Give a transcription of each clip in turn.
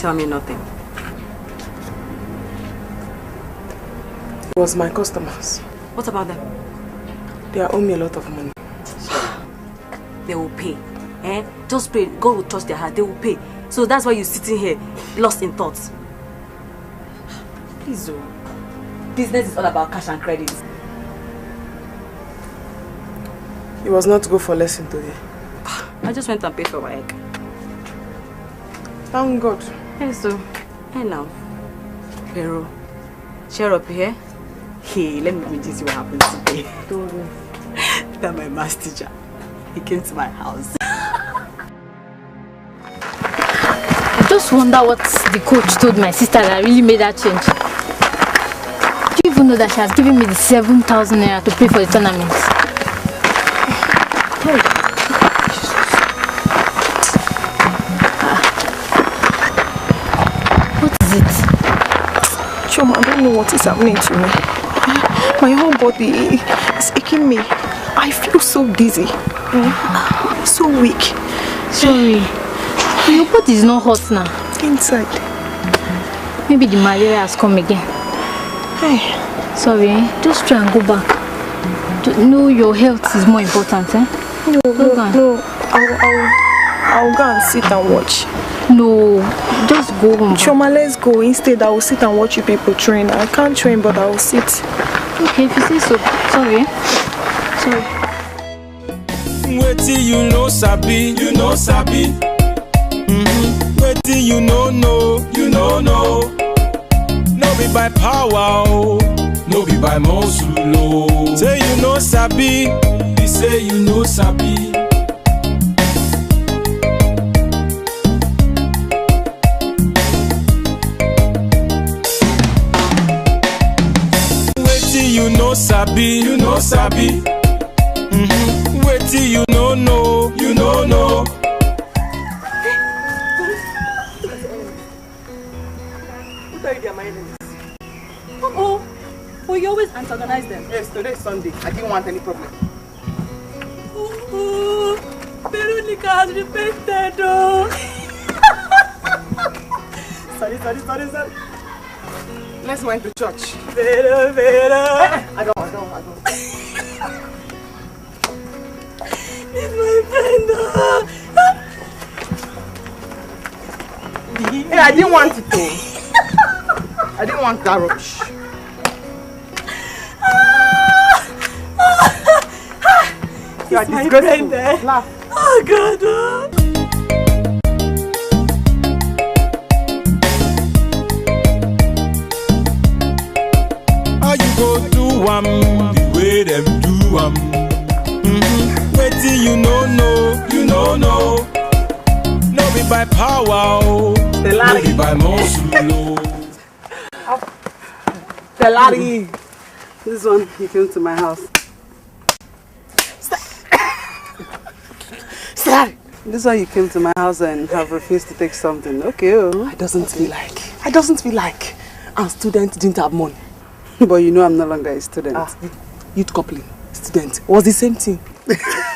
tell me nothing? It was my customers. What about them? They owe me a lot of money. They will pay. Eh? Just pray. God will touch their heart. They will pay. So that's why you're sitting here, lost in thoughts. Please, oh. Business is all about cash and credit. He was not to go for lesson today. I just went and paid for my egg. Thank God. Yes, so. Hey now. Pero, cheer up here. Hey, let me just see what happens today. Don't worry. That my math teacher. He came to my house. I just wonder what the coach told my sister that really made that change. Do you even know that she has given me the 7,000 naira to pay for the tournament? Hey. What is it? Choma, I don't know what is happening to me. My whole body is aching me. I feel so dizzy. So weak. Sorry. Your body is not hot now. Inside. Maybe the malaria has come again. Hey. Sorry, just try and go back. No, your health is more important, eh? No. I'll go and sit and watch. No, just go home. Choma, let's go. Instead, I will sit and watch you people train. I can't train, but I will sit. Okay, if you say so. Sorry. Sorry. Wait till you know Sabi, you know Sabi. Wait till you know you know no. No be by power, oh. No be by muscle, oh. Say you know Sabi, they say you know Sabi. Wait till you know Sabi, you know Sabi. Wait till you know you know no. Oh, you always antagonize them. Yes, today is Sunday. I didn't want any problem. Oh, Veronica has repented. Oh. Sorry. Let's went to church. Vera. I don't. It's my friend. Hey, I didn't want it though. I didn't want that rubbish. You are disgraceful. Laugh. Oh God. How you go do the way them do Wait till you know you know no. No be by power, oh. No be by muscle, oh. Stella. This one, he came to my house. Stella. This one, you came to my house and have refused to take something. Okay. Oh. I doesn't feel like a student didn't have money. But you know I'm no longer a student. Youth coupling, student, was the same thing.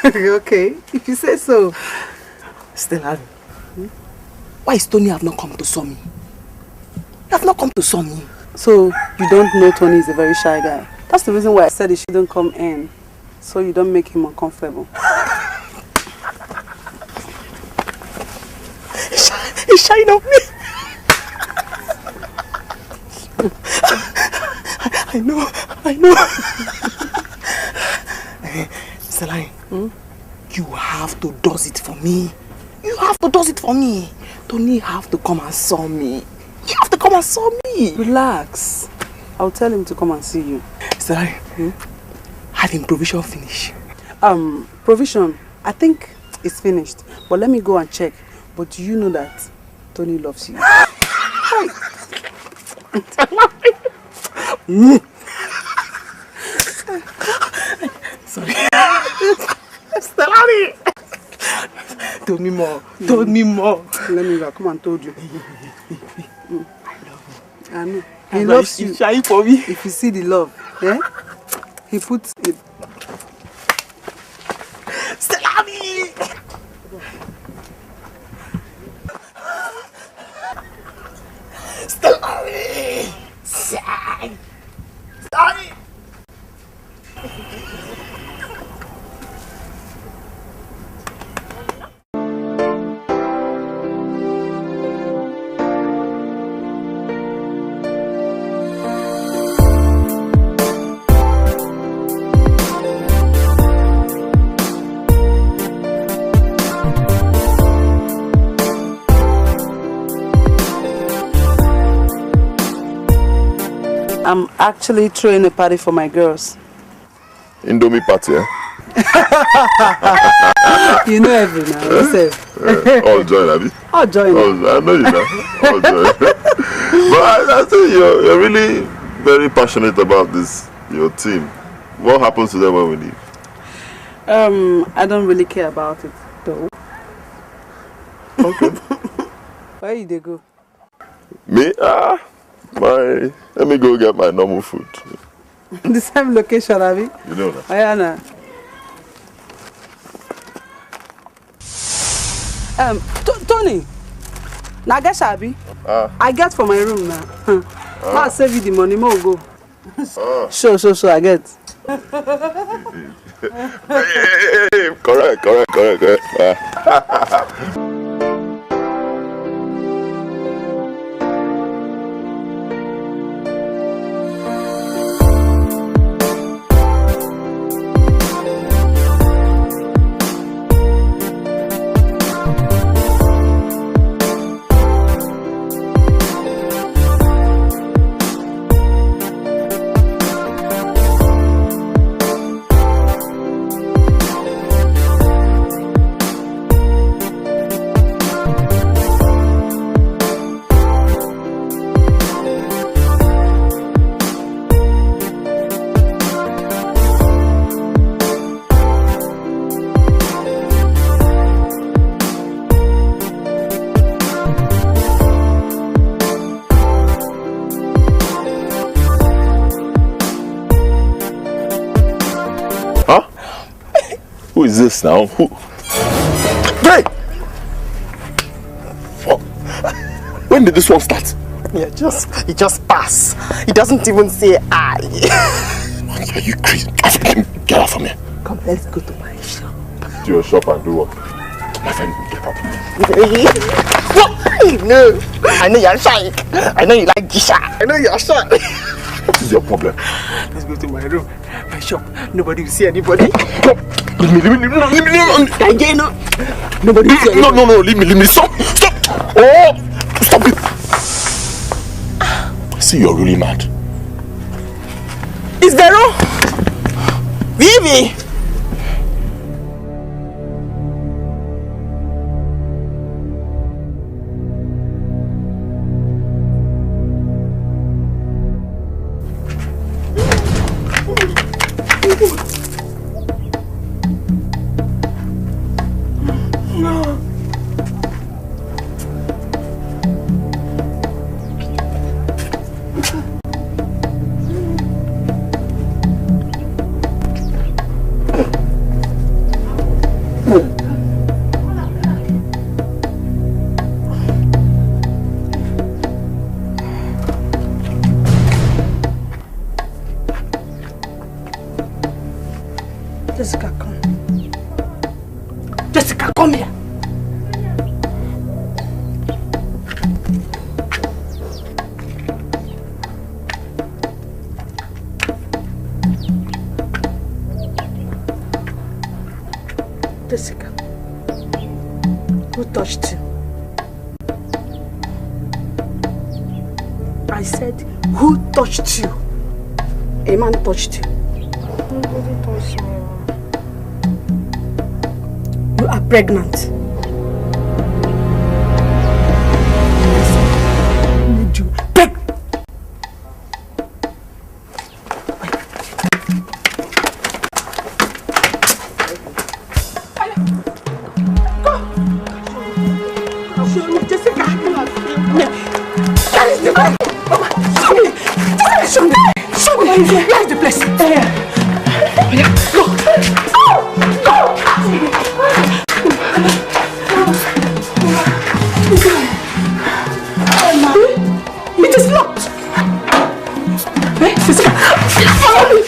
Okay, if you say so. Stella, why is Tony have not come to saw me? You have not come to saw me. So, you don't know Tony is a very shy guy. That's the reason why I said he shouldn't come in. So you don't make him uncomfortable. He's shying on me. I know. Stella, you have to do it for me. Tony have to come and saw me. You have to come and saw me. Relax. I'll tell him to come and see you. Stella, have him provision finish? Provision, I think it's finished. But let me go and check. But do you know that Tony loves you? Sorry. Stella! Tell me more. Let me go. Come and told you. I know. He loves you. Shy for me. If you see the love, he puts it. I'm actually throwing a party for my girls. Indomie party, eh? You know every now. All joy, Abby. All joy. I know you know. All joy. But I think you're really very passionate about this, your team. What happens to them when we leave? I don't really care about it, though. Okay. Where you they go? Me? Let me go get my normal food. The same location, Abby. You know that. Ayana. Tony. Now get Abby. I get for my room now. I'll save you the money, more go. Sure, I get. Hey, correct. Who is this now? Who? Hey! When did this one start? Yeah, it just passed. He doesn't even say I. Are you crazy? Get out from here. Come, let's go to my shop. To your shop and do what? My friend, get out. What? No. I know you're shy. I know you like Gisha. I know you're shy. What is your problem? Let's go to my room, my shop. Nobody will see anybody. Leave me. Nobody will see anybody. No, leave me. Stop. Oh, stop it. See, you're really mad. Is Vero? Vivi? Jessica, come here. Jessica, who touched you? I said, who touched you? A man touched you. Nobody touched me. You are pregnant. Where is the place? It is locked. Jessica, follow me.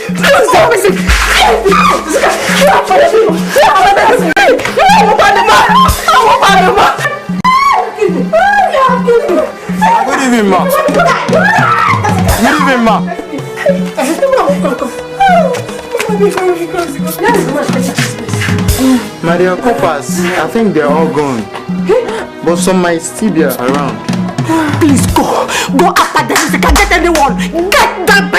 Good evening, ma. Good evening, ma. My dear coppers, I think they're all gone. But some might still be around. Please go. Go after them if you can get anyone. Get that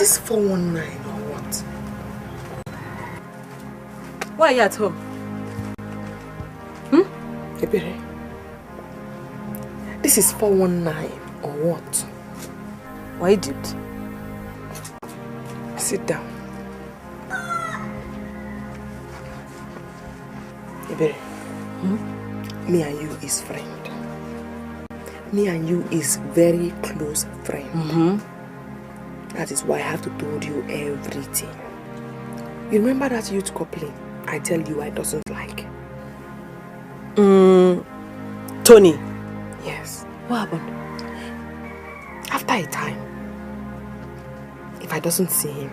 this 419 or what? Why are you at home? Ebere, this is 419 or what? Why did? Sit down. Ebere, me and you is friend. Me and you is very close friend. That is why I have to told you everything. You remember that youth coupling I tell you I doesn't like? Tony. Yes. What happened? After a time, if I doesn't see him,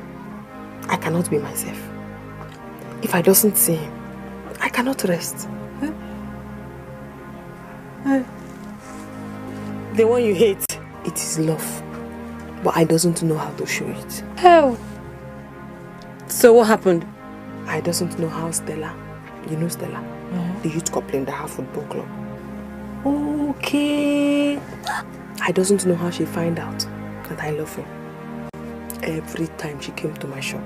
I cannot be myself. If I doesn't see him, I cannot rest. The one you hate, it is love. But I doesn't know how to show it. Hell. So what happened? I doesn't know how Stella, you know Stella, the youth couple in the half football club. Okay. I doesn't know how she find out that I love him. Every time she came to my shop,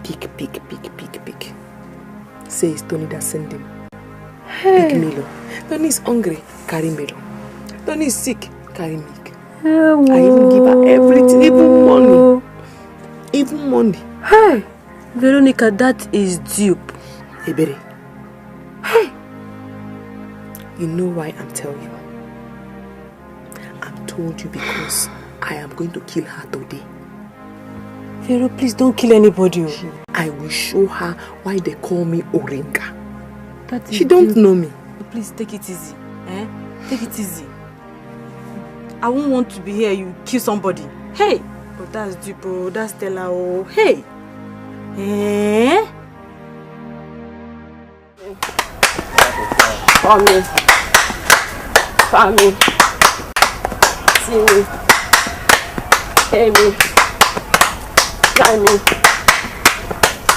pick. Say it's Tony that sent him. Pick Milo. Tony is hungry, carry Milo. Tony is sick, carry milk. I even give her everything, even money. Even money. Hey, Veronica, that is dupe. Ebere. Hey. You know why I'm telling you? I'm told you because I am going to kill her today. Vero, please don't kill anybody. I will show her why they call me Oringa. She don't know me. Please take it easy. Take it easy. I won't want to be here. You kill somebody. Hey, but that's dupe. That's Stella. Oh, hey. Family. See me. Hear me. Try me.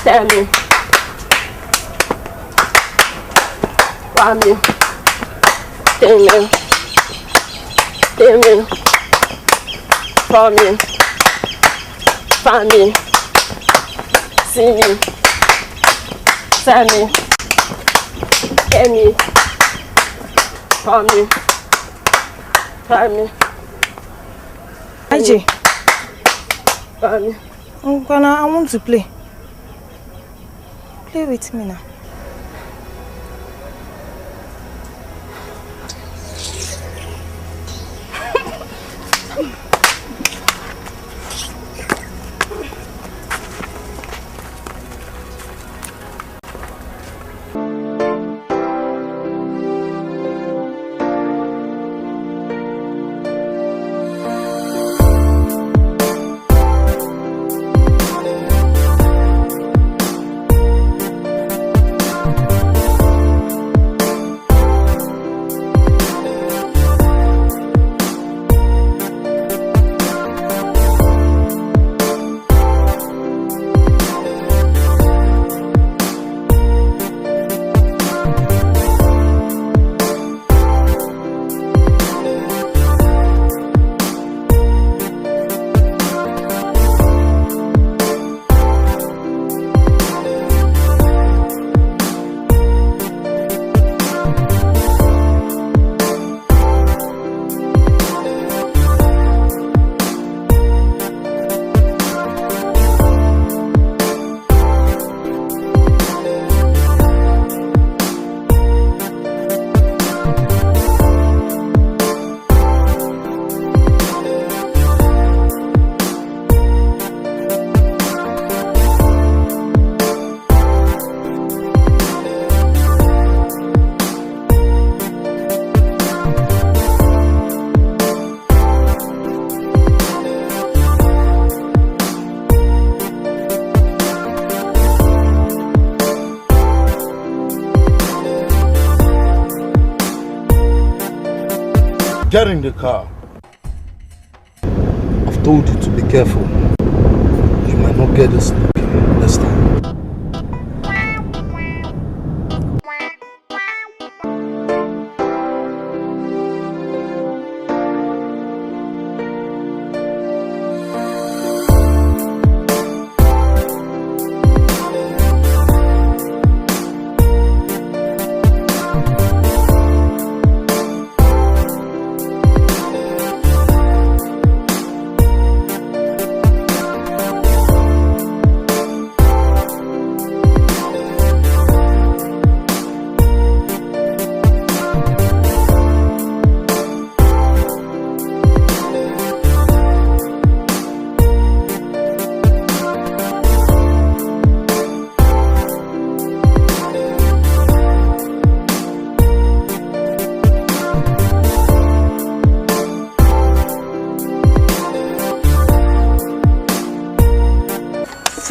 Tell me. Family. Tell me. Tell me. Family. See me. Tell me. Hear me. Family. IJ. Family. I want to play. Play with me now. Get in the car. I've told you to be careful. You might not get this this time.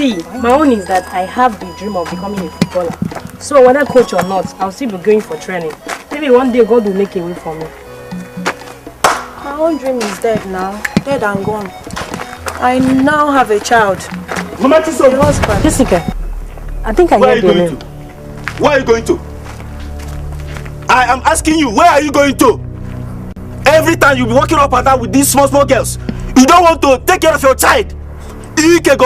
See, my own is that I have the dream of becoming a footballer. So whether coach or not, I'll still be going for training. Maybe one day God will make a way for me. My own dream is dead now. Dead and gone. I now have a child. Mama Chisom! A husband. Jessica, I think I heard your name. Where are you going to? I am asking you, where are you going to? Every time you be walking up and down with these small girls, you don't want to take care of your child. Take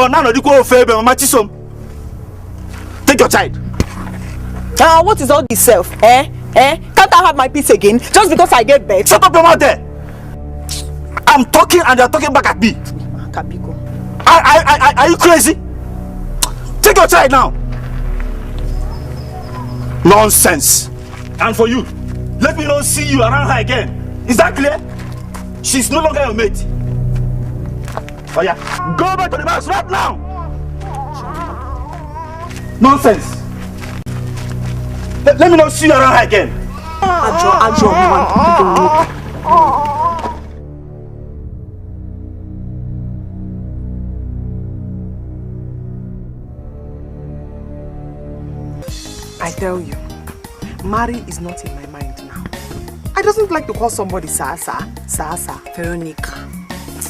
your child. Now, what is all this self? Can't I have my peace again just because I get back? Shut up your mouth there. I'm talking and you're talking back at me. Are you crazy? Take your child now. Nonsense. And for you, let me not see you around her again. Is that clear? She's no longer your mate. Oh yeah, go back to the house right now. Nonsense. Let me not see you around her again. I tell you, marry is not in my mind now. I doesn't like to call somebody sa. Veronica,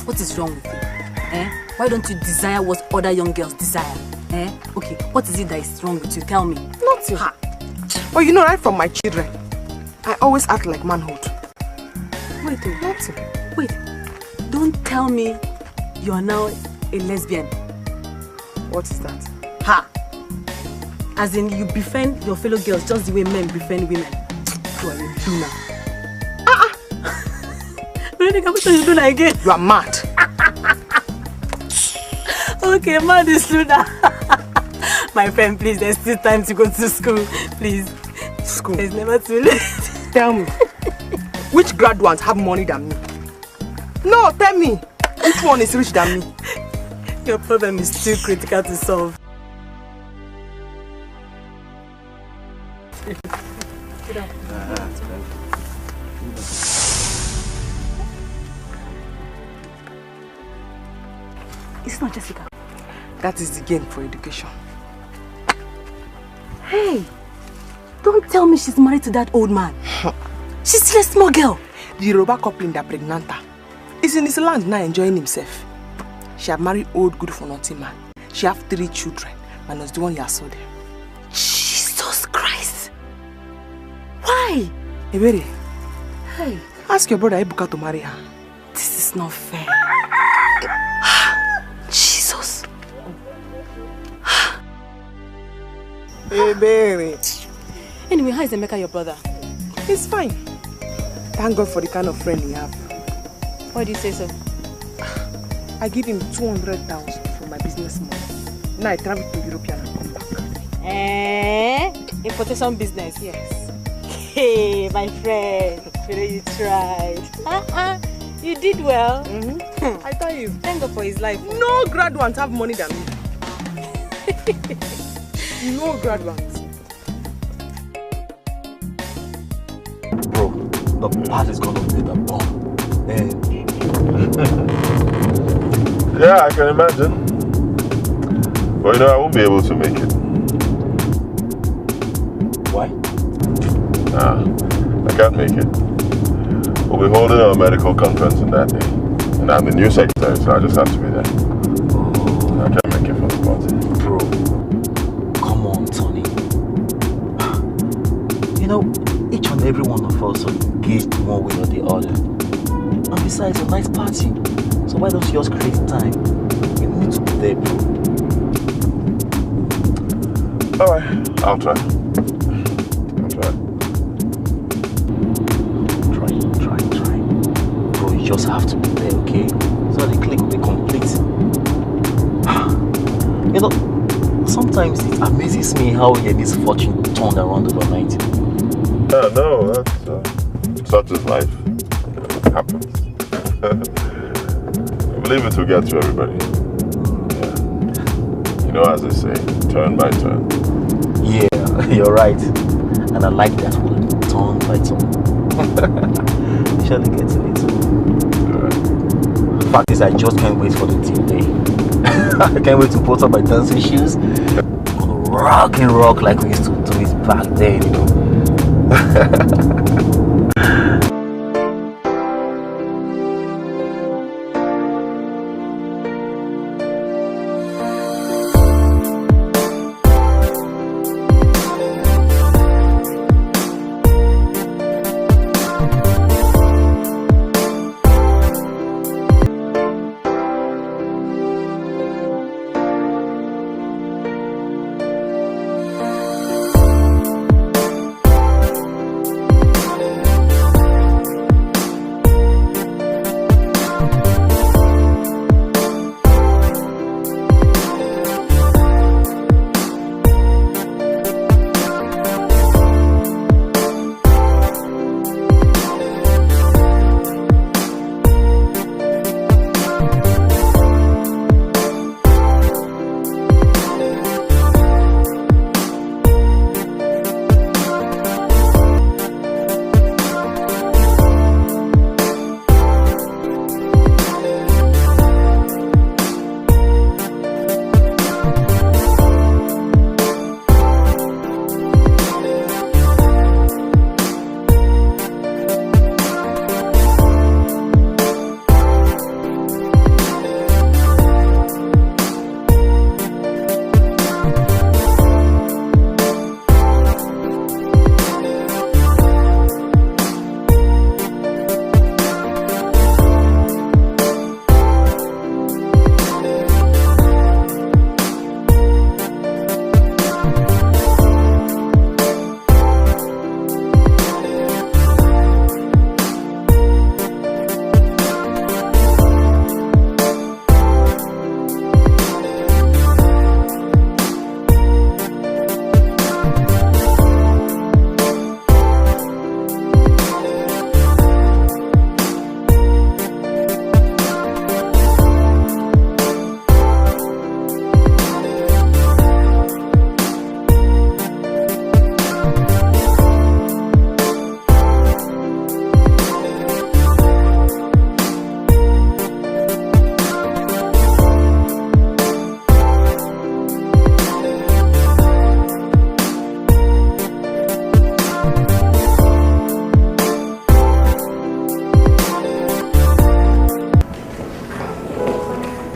what is wrong with you? Why don't you desire what other young girls desire? Okay, what is it that is wrong with you? Tell me. Nothing. But you know, right from my children, I always act like manhood. Wait, Nothing. Wait. Don't tell me you are now a lesbian. What is that? As in, you befriend your fellow girls just the way men befriend women. You are a Luna. Veronica, what are you doing again? You are mad. Okay, mad is Luna. My friend, please, there's still time to go to school. Please. School? It's never too late. Tell me, which graduates have money than me? No, tell me, which one is rich than me? Your problem is too critical to solve. Sit down. It's not Jessica. That is the gain for education. Hey, don't tell me she's married to that old man. She's still a small girl. The Yoruba couple in the pregnanta is in his land now enjoying himself. She have married old good for nothing man. She have 3 children, minus the one you saw there. Jesus Christ! Why? Ebere, Hey, ask your brother Ebuka to marry her. this is not fair. Jesus. Ebere. Anyway, how is Emeka your brother? He's fine. Thank God for the kind of friend we have. Why do you say so? I give him 200,000 for my business money. Now I travel to Europe and come back. Importation business? Yes. Hey, my friend. You tried. You did well. I tell you. Thank God for his life. No graduates have money than me. No graduates. Bro, the party's gonna be the bomb. Yeah, I can imagine. But you know, I won't be able to make it. Why? Nah, I can't make it. We'll be holding a medical conference on that day. And I'm the new secretary, so I just have to be there. I can't make it for the party. Bro, come on, Tony. You know, each and every one of us are engaged one way or the other. And besides, a nice party. So why don't you just create time? You need to be there, bro. Alright, I'll try. Try. Bro, you just have to be there, okay? So the click will be complete. You know, sometimes it amazes me how Yemi's fortune turned around overnight. No, that's such is life. It happens. I believe it will get to everybody. Yeah. You know, as they say, turn by turn. Yeah, you're right. And I like that word, turn by turn. Shall we get to it? Alright. Fact is, I just can't wait for the team day. I can't wait to put on my dancing shoes. Rock and rock like we used to do it back then, you know.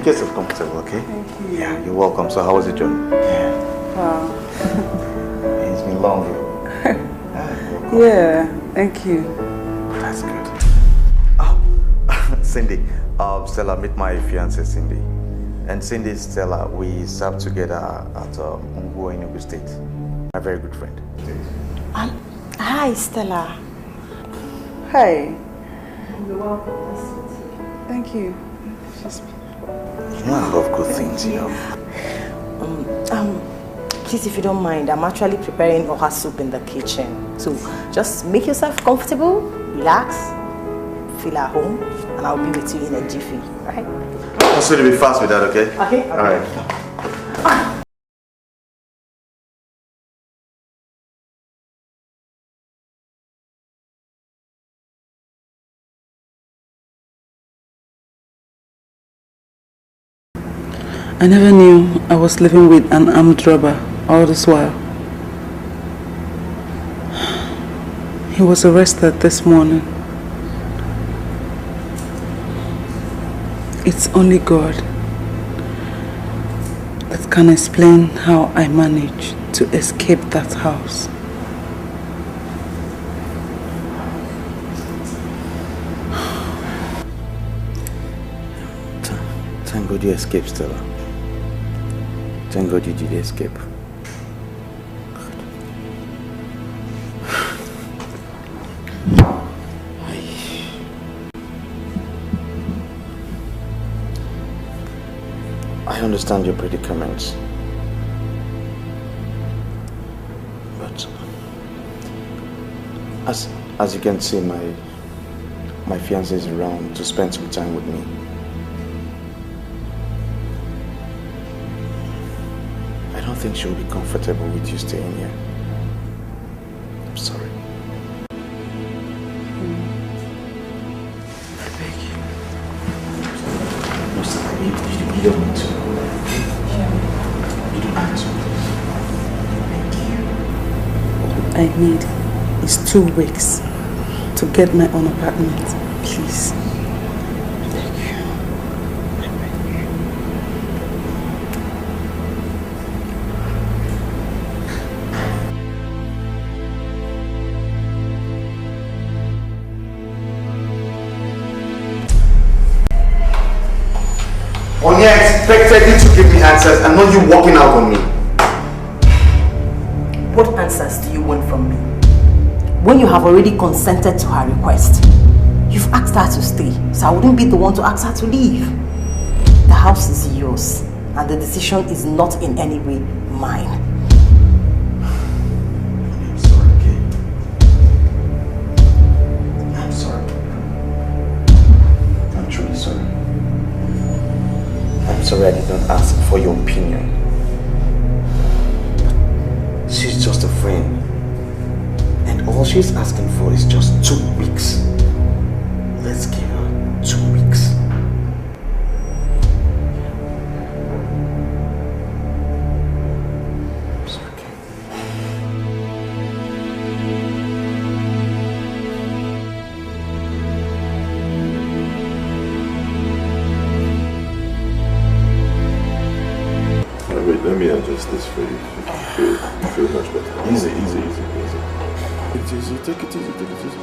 Get yourself comfortable, okay? Thank you. Yeah, you're welcome. So how was your journey? Yeah. Wow. It's been long. Yeah, thank you. That's good. Oh, Cindy. Stella, meet my fiancée, Cindy. And Cindy, Stella, we served together at Unguo in Enugu State. My very good friend. Hi, Stella. Hi. You're welcome. Thank you. You know I love good things, you know. Please, if you don't mind, I'm actually preparing oha soup in the kitchen. So just make yourself comfortable, relax, feel at home, and I'll be with you in a jiffy, right? I want you to be fast with that, okay? Okay. All right. I never knew I was living with an armed robber all this while. He was arrested this morning. It's only God that can explain how I managed to escape that house. Thank God you escaped, Stella. Thank God you did escape. I understand your predicament. But as you can see, my fiancé is around to spend some time with me. I don't think she'll be comfortable with you staying here. I'm sorry. I beg you. No, sir, you don't need to. All I need is 2 weeks to get my own apartment. Please. Thank you. Only I expected you to give me answers and not you walking out on me. What answers do you want from me? When you have already consented to her request, you've asked her to stay, so I wouldn't be the one to ask her to leave. The house is yours, and the decision is not in any way mine. I'm sorry, okay? I'm sorry. I'm truly sorry. I'm sorry I did not ask for your opinion. She's just a friend. And all she's asking for is just 2 weeks. Let's give her 2 weeks. It's okay. Wait, let me adjust this for you. You feel much better. Easy. Take it easy, take it easy.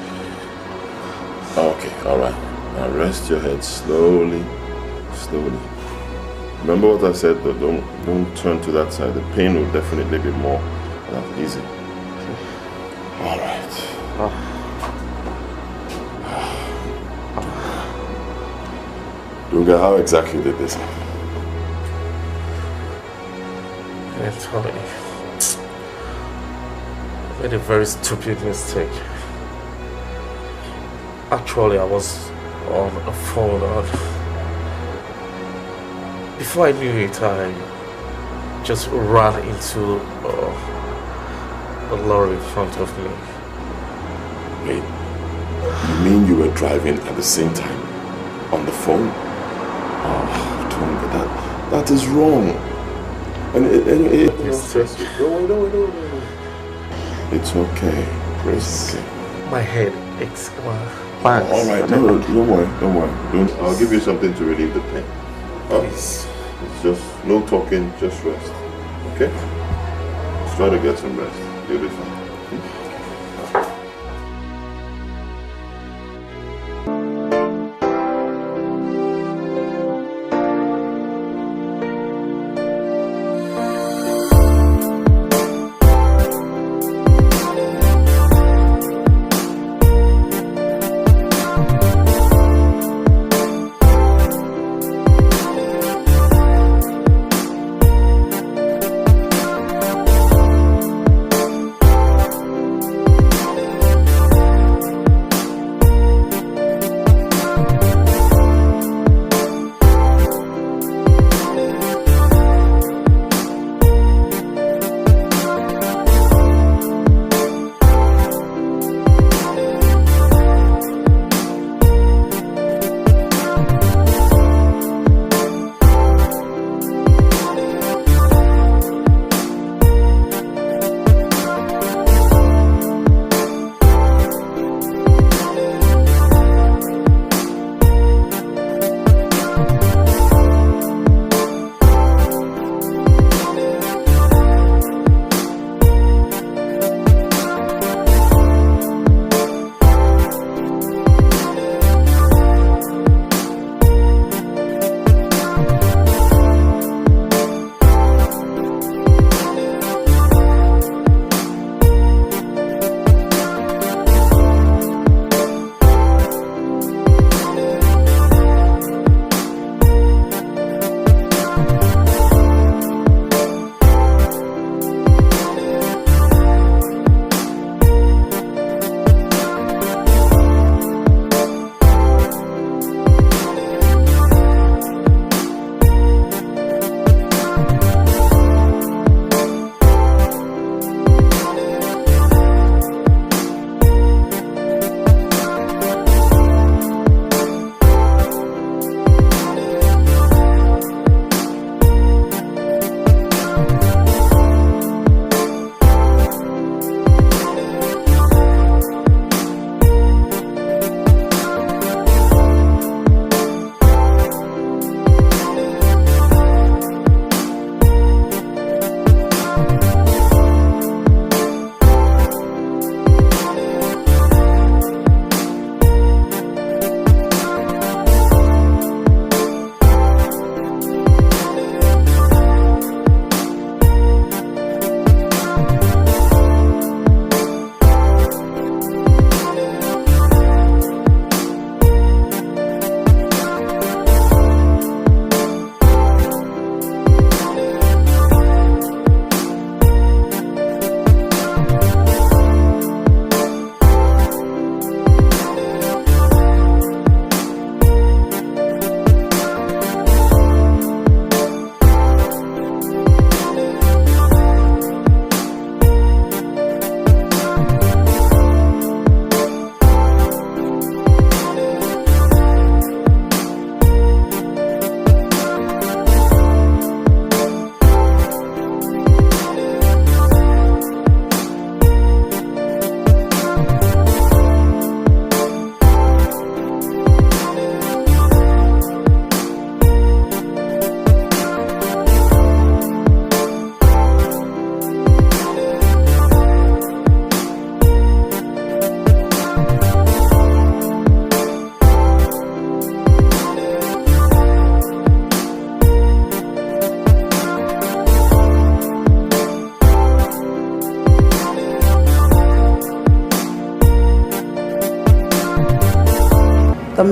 Okay, alright. Now rest your head slowly. Remember what I said though, don't turn to that side. The pain will definitely be more. Easy. Alright. Dunga, how exactly did this happen? Tony, I made a very stupid mistake. Actually, I was on a phone and before I knew it, I just ran into a lorry in front of me. Wait, you mean you were driving at the same time on the phone? Oh, Tonga, that is wrong. And it's okay. It's okay. My head aches. All right, no, don't worry. I'll give you something to relieve the pain. Please. It's just no talking, just rest. Okay? Just try to get some rest. You'll be fine.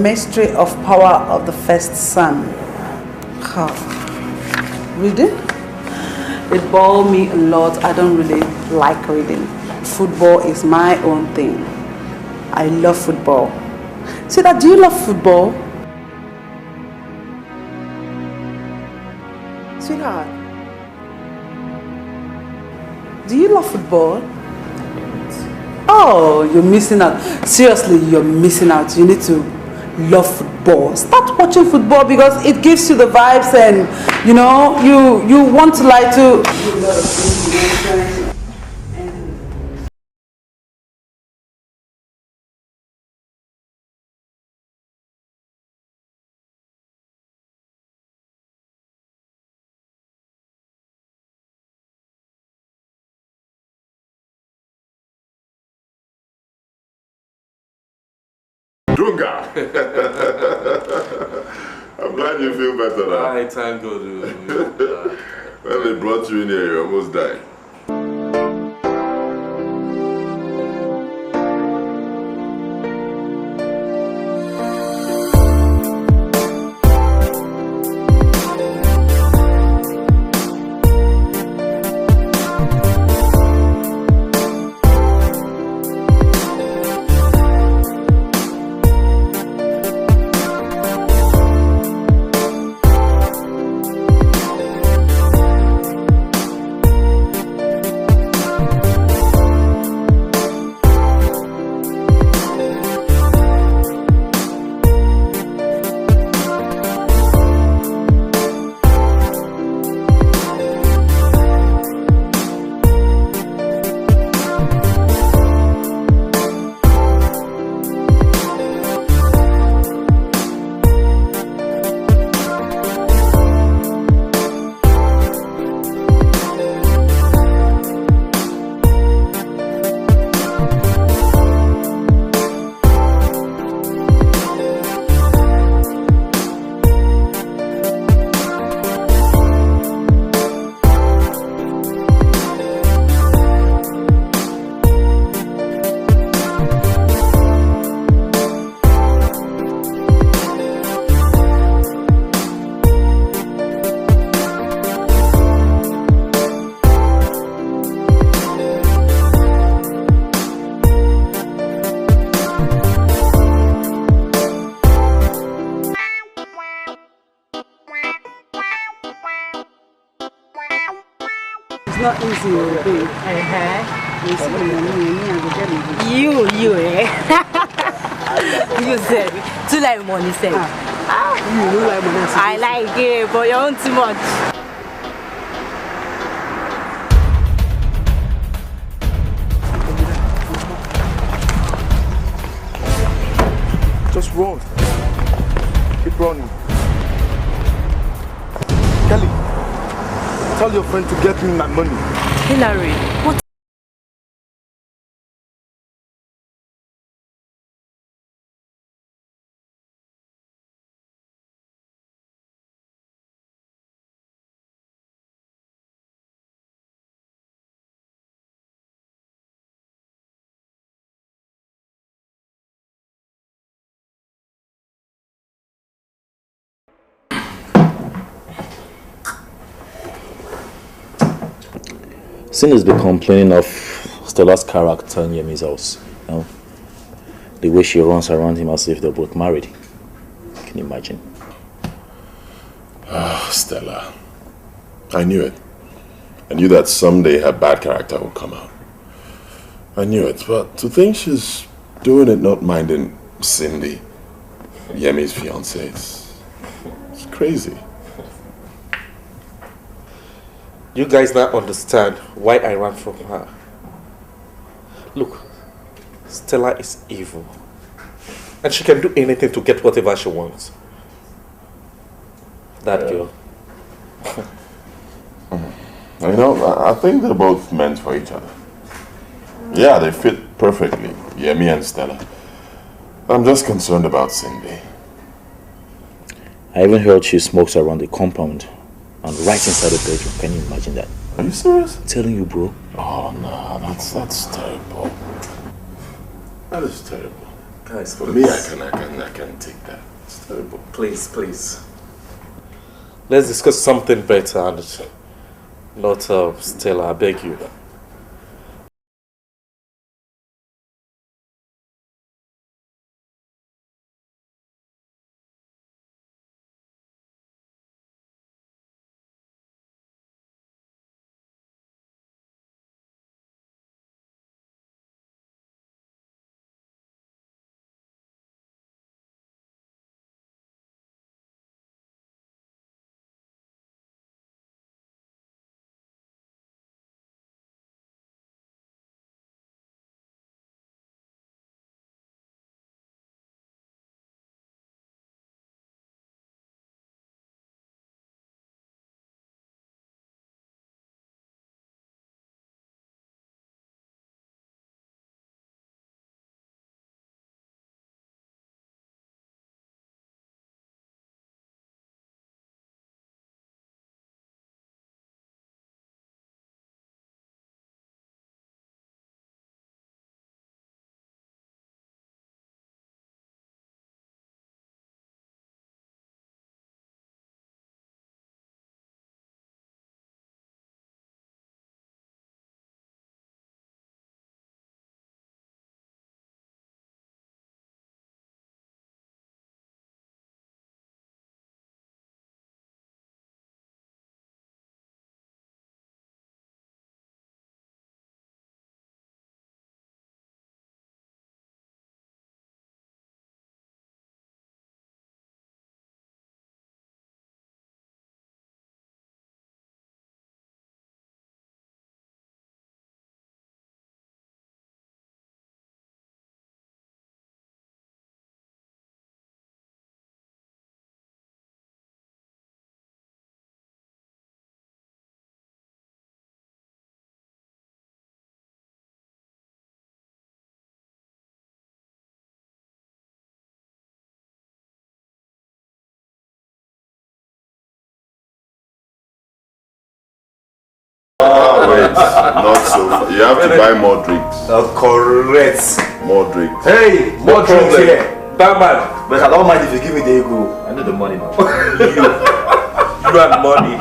mystery of power of the first son. Reading? It bored me a lot. I don't really like reading. Football is my own thing. I love football. See that? Do you love football? Sweetheart, do you love football? Oh, you're missing out. Seriously, you're missing out. You need to love football. Start watching football because it gives you the vibes, and you know, you want to like to. Dunga! I'm glad you feel better now. I thank God. When they brought you in here, you almost died. Not easy, babe. You, you said too like money, said. You don't like money. I like it, but you own too much. Just run. Keep running. Kelly, tell your friend to get me my money. Hillary, what? Cindy's been complaining of Stella's character in Yemi's house. You know? The way she runs around him as if they're both married. Can you imagine? Stella. I knew it. I knew that someday her bad character would come out. I knew it, but to think she's doing it not minding Cindy, Yemi's fiancée, it's crazy. You guys now understand why I ran from her. Look, Stella is evil. And she can do anything to get whatever she wants. That girl. You know, I think they're both meant for each other. Yeah, they fit perfectly, Yemi and Stella. I'm just concerned about Cindy. I even heard she smokes around the compound and right inside the bedroom. Can you imagine that? Are you serious? I'm telling you, bro. Oh no, that's terrible. That is terrible. Guys, For me, I can take that. It's terrible. Please. Let's discuss something better and not Stella, I beg you. Wait, not so far. You have to buy more drinks. Correct. More drinks. Hey, more drinks here. Batman! But I don't mind if you give me the ego. I need the money now. You and money.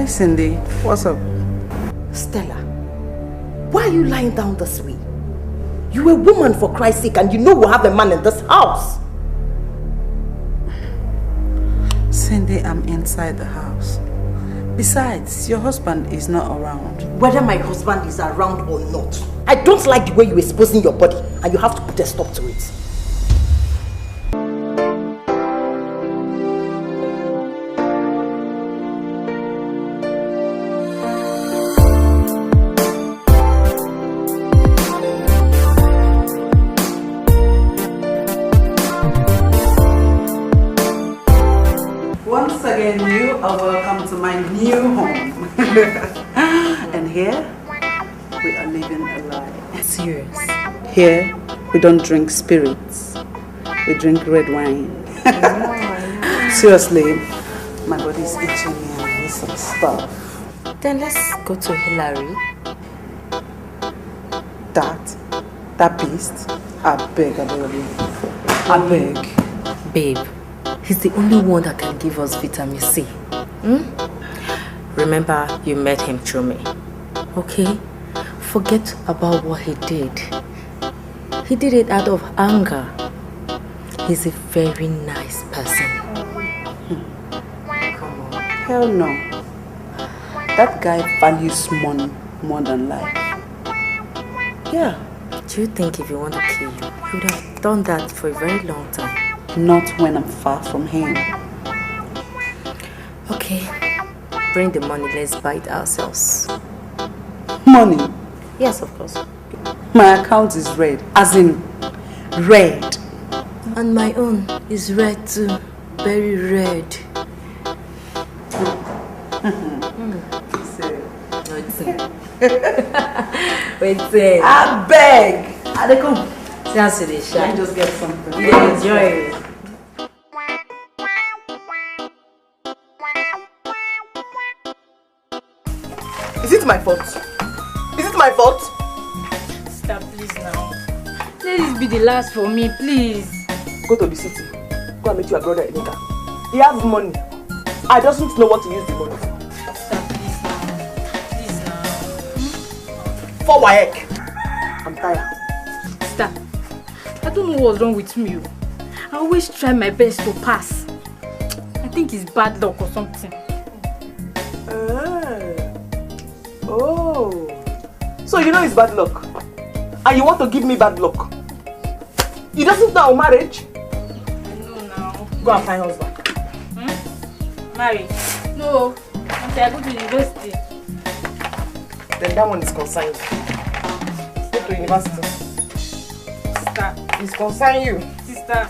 Cindy, what's up? Stella, why are you lying down this way? You're a woman, for Christ's sake, and you know we have a man in this house. Cindy, I'm inside the house. Besides, your husband is not around. Whether my husband is around or not, I don't like the way you're exposing your body, and you have to put a stop to it. You are welcome to my new home. And here, we are living a lie. Serious? Here, we don't drink spirits. We drink red wine. Seriously, my body's itching me and I need some stuff. Then let's go to Hillary. That beast? I beg. Babe, he's the only one that can give us vitamin C. Remember, you met him through me. Okay? Forget about what he did. He did it out of anger. He's a very nice person. Come on. Hell no. That guy values money more than life. Yeah. Do you think if you want to kill you, you would have done that for a very long time? Not when I'm far from him. Okay. Bring the money, let's buy it ourselves. Money? Yes, of course. My account is red. As in, red. And my own is red too. Very red. So, No, it's Wait, say. I beg. I dey come. Just to the shop. Let me just get something. Yeah, enjoy it. Is it my fault? Is it my fault? Stop, please now. Let this be the last for me, please. Go to the city. Go and meet your brother Emeka. He has money. I doesn't know what to use the money for. Stop, please now. Please now. For WAEC. I'm tired. Stop. I don't know what's wrong with me. I always try my best to pass. I think it's bad luck or something. Oh. So you know it's bad luck. And you want to give me bad luck. You doesn't know marriage? I know now. Go and find husband. Marry? No. Until I go to university. Then that one is consigned. Go to university. Sister. It's consign you. Sister.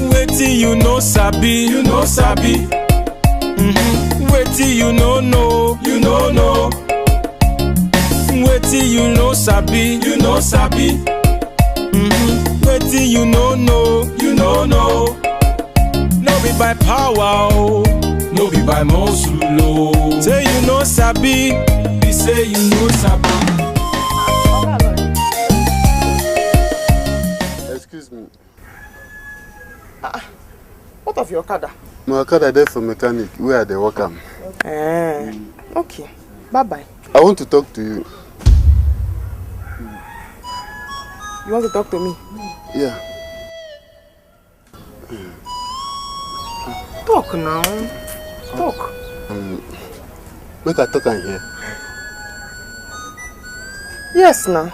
Wetin you know sabi, Wetin you know you know. Wetin you know sabi, Wetin you know you know. No be by power, oh. No be by muscle, oh. Say you know sabi, be say you know sabi. Excuse me. What of your Okada? My Okada there for mechanic. Where are they working? Okay. Bye-bye. I want to talk to you. You want to talk to me? Yeah. Talk now. Talk. Make I talk and hear. Yes, now.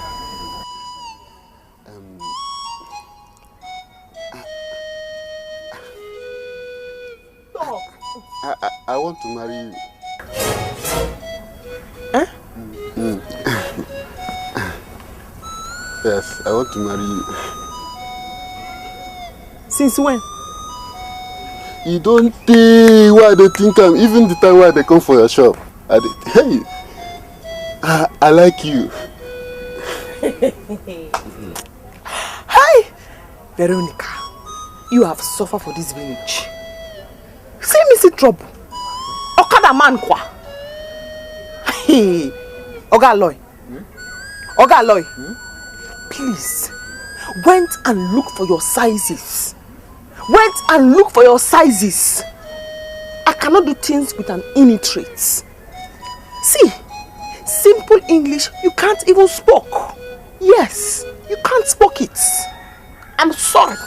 Talk. I want to marry you. Huh? Yes, I want to marry you. Since when? You don't think why they think I'm even the time why they come for your shop. Hey, I like you. Hi, Veronica. You have suffered for this village. See me see trouble. Okada man kwa. Hey, Oga Aloy. Oga Aloy. Please, went and look for your sizes. Went and look for your sizes. I cannot do things with an illiterate. See, simple English you can't even speak. Yes, you can't speak it. I'm sorry.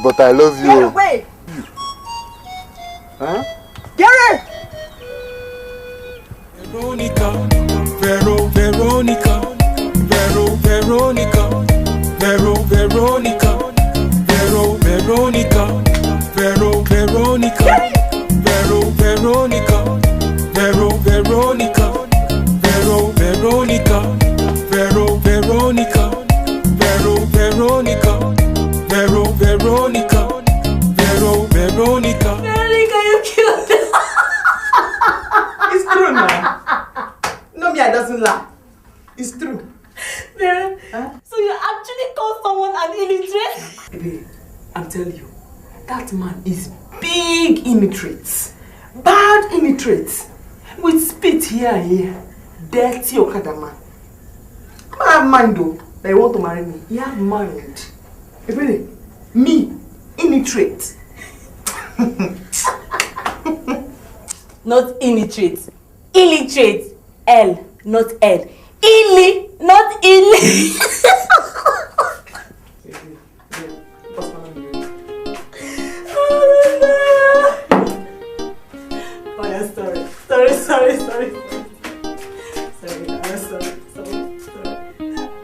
But I love you. Get away! Huh? Gary! Veronica, Veronica, Veronica, Veronica, Veronica, Veronica, Veronica, Veronica, Veronica, Veronica, Veronica, Veronica, Veronica. Veronica, you killed her. It's true now. No, me, I doesn't lie. It's true. So you actually called someone an illiterate? Baby, I'm telling you, that man is big illiterate. Bad illiterate. With spit here and here. Dirty Okada man. I have mind though, that you want to marry me. You have mind. Baby, me, illiterate. Not illiterate. Illiterate. L, not L. Illy, not illy. Oh yeah, sorry. Sorry. Sorry,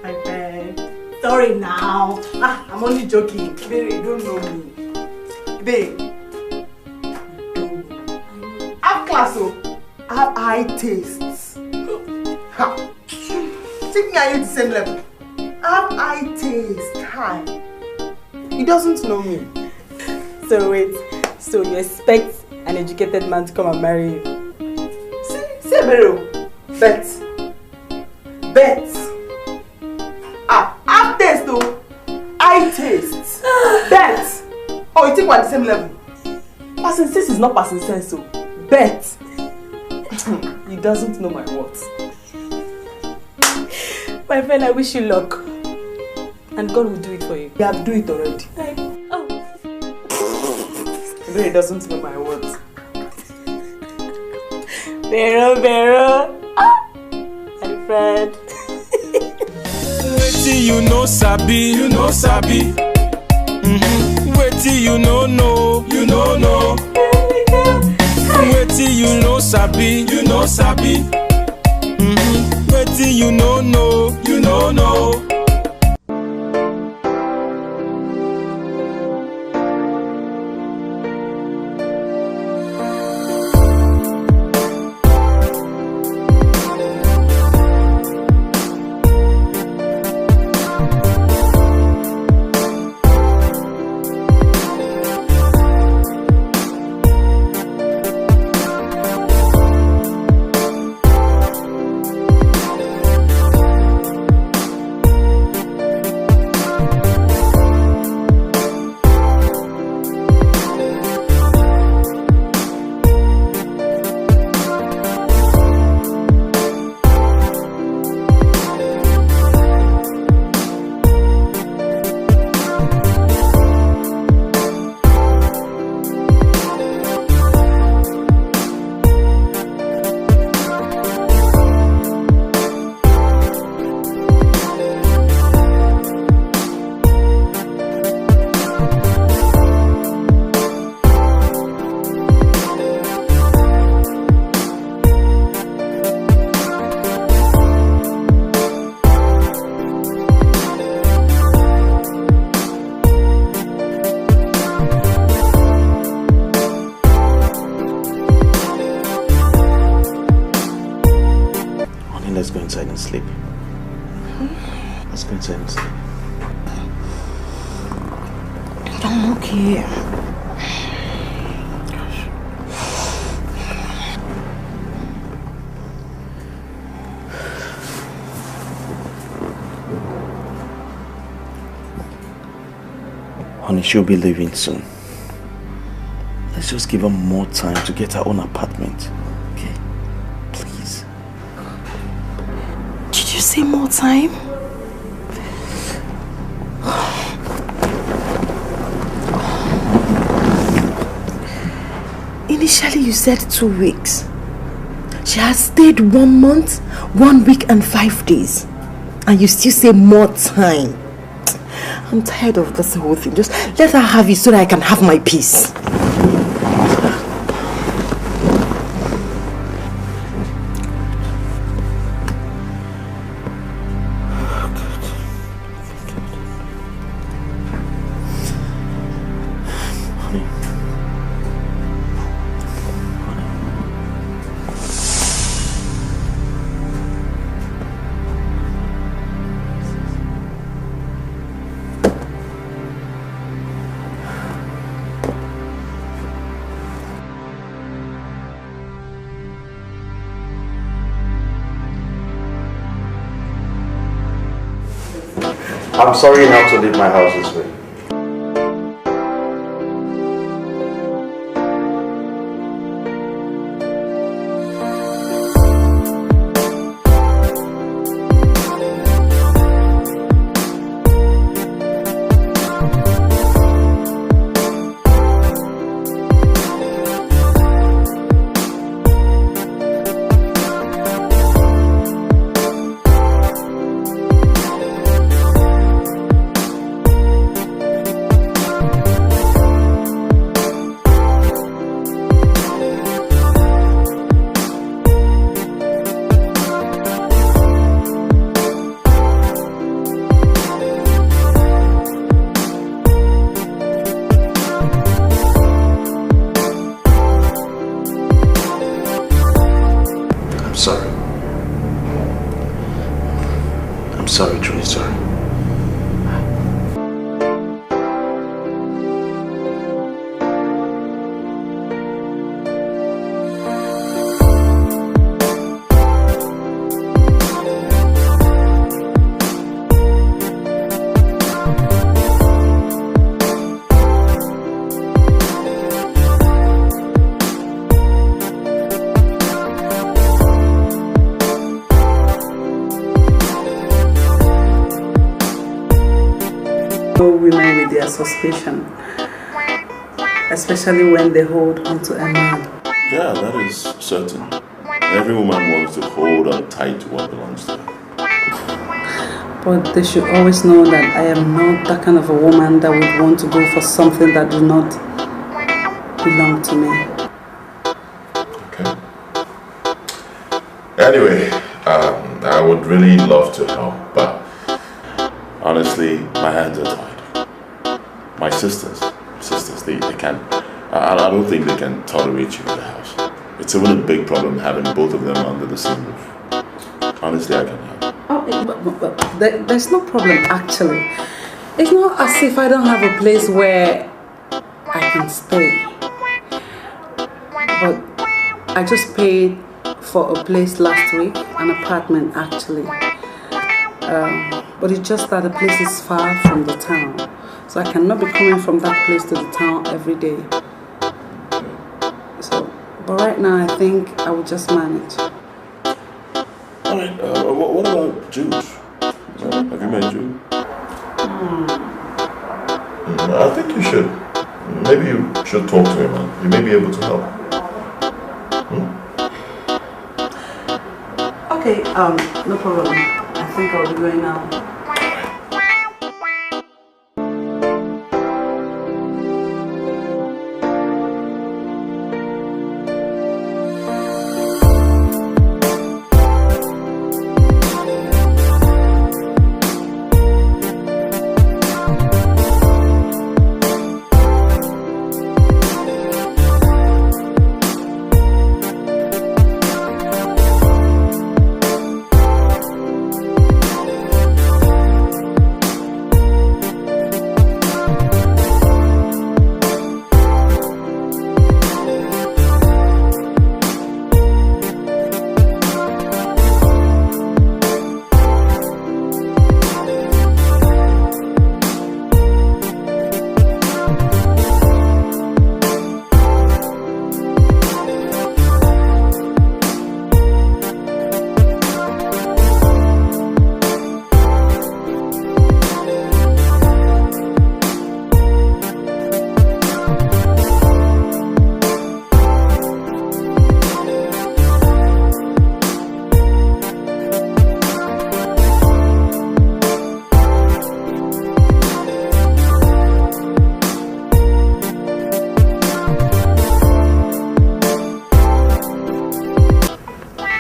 my bad. Sorry now. I'm only joking. Babe, you don't know me. Babe. Have class. class, so I have high tastes. Ha. Think me and you the same level. I have high taste. Hi. He doesn't know me. So wait, so you expect an educated man to come and marry you? Say Bero. Bet. I have taste though. High taste. Bet. Oh, you think we're at the same level? Passing sense is not passing sense, so bet. He doesn't know my words. My friend, I wish you luck. And God will do it for you. You have do it already. Oh. He doesn't know my words. Vero. My friend. Wetin you know sabi, Wetin you know, you know. Wetin you know sabi, Wetin you know, you know. I'm okay. Honey, she'll be leaving soon. Let's just give her more time to get her own apartment. Okay? Please. Did you say more time? Initially you said 2 weeks. She has stayed 1 month, 1 week and 5 days. And you still say more time. I'm tired of this whole thing. Just let her have it so that I can have my peace. I'm sorry you have to leave my house this way. know women with their suspicion, especially when they hold onto a man. Yeah, that is certain. Every woman wants to hold on tight to what belongs to her. But they should always know that I am not that kind of a woman that would want to go for something that do not belong to me. Okay. Anyway, I would really love to help, but honestly, my hands are tied. My sisters, they can't. I don't think they can tolerate you in the house. It's even a big problem having both of them under the same roof. Honestly, I can help. Oh, but there's no problem actually. It's not as if I don't have a place where I can stay. But I just paid for a place last week, an apartment actually. But it's just that the place is far from the town. So I cannot be coming from that place to the town every day. So, but right now I think I will just manage. Alright, what about Jude? Have you met Jude? I think you should. Maybe you should talk to him, man. He may be able to help. Okay, no problem. I think I'll be going now.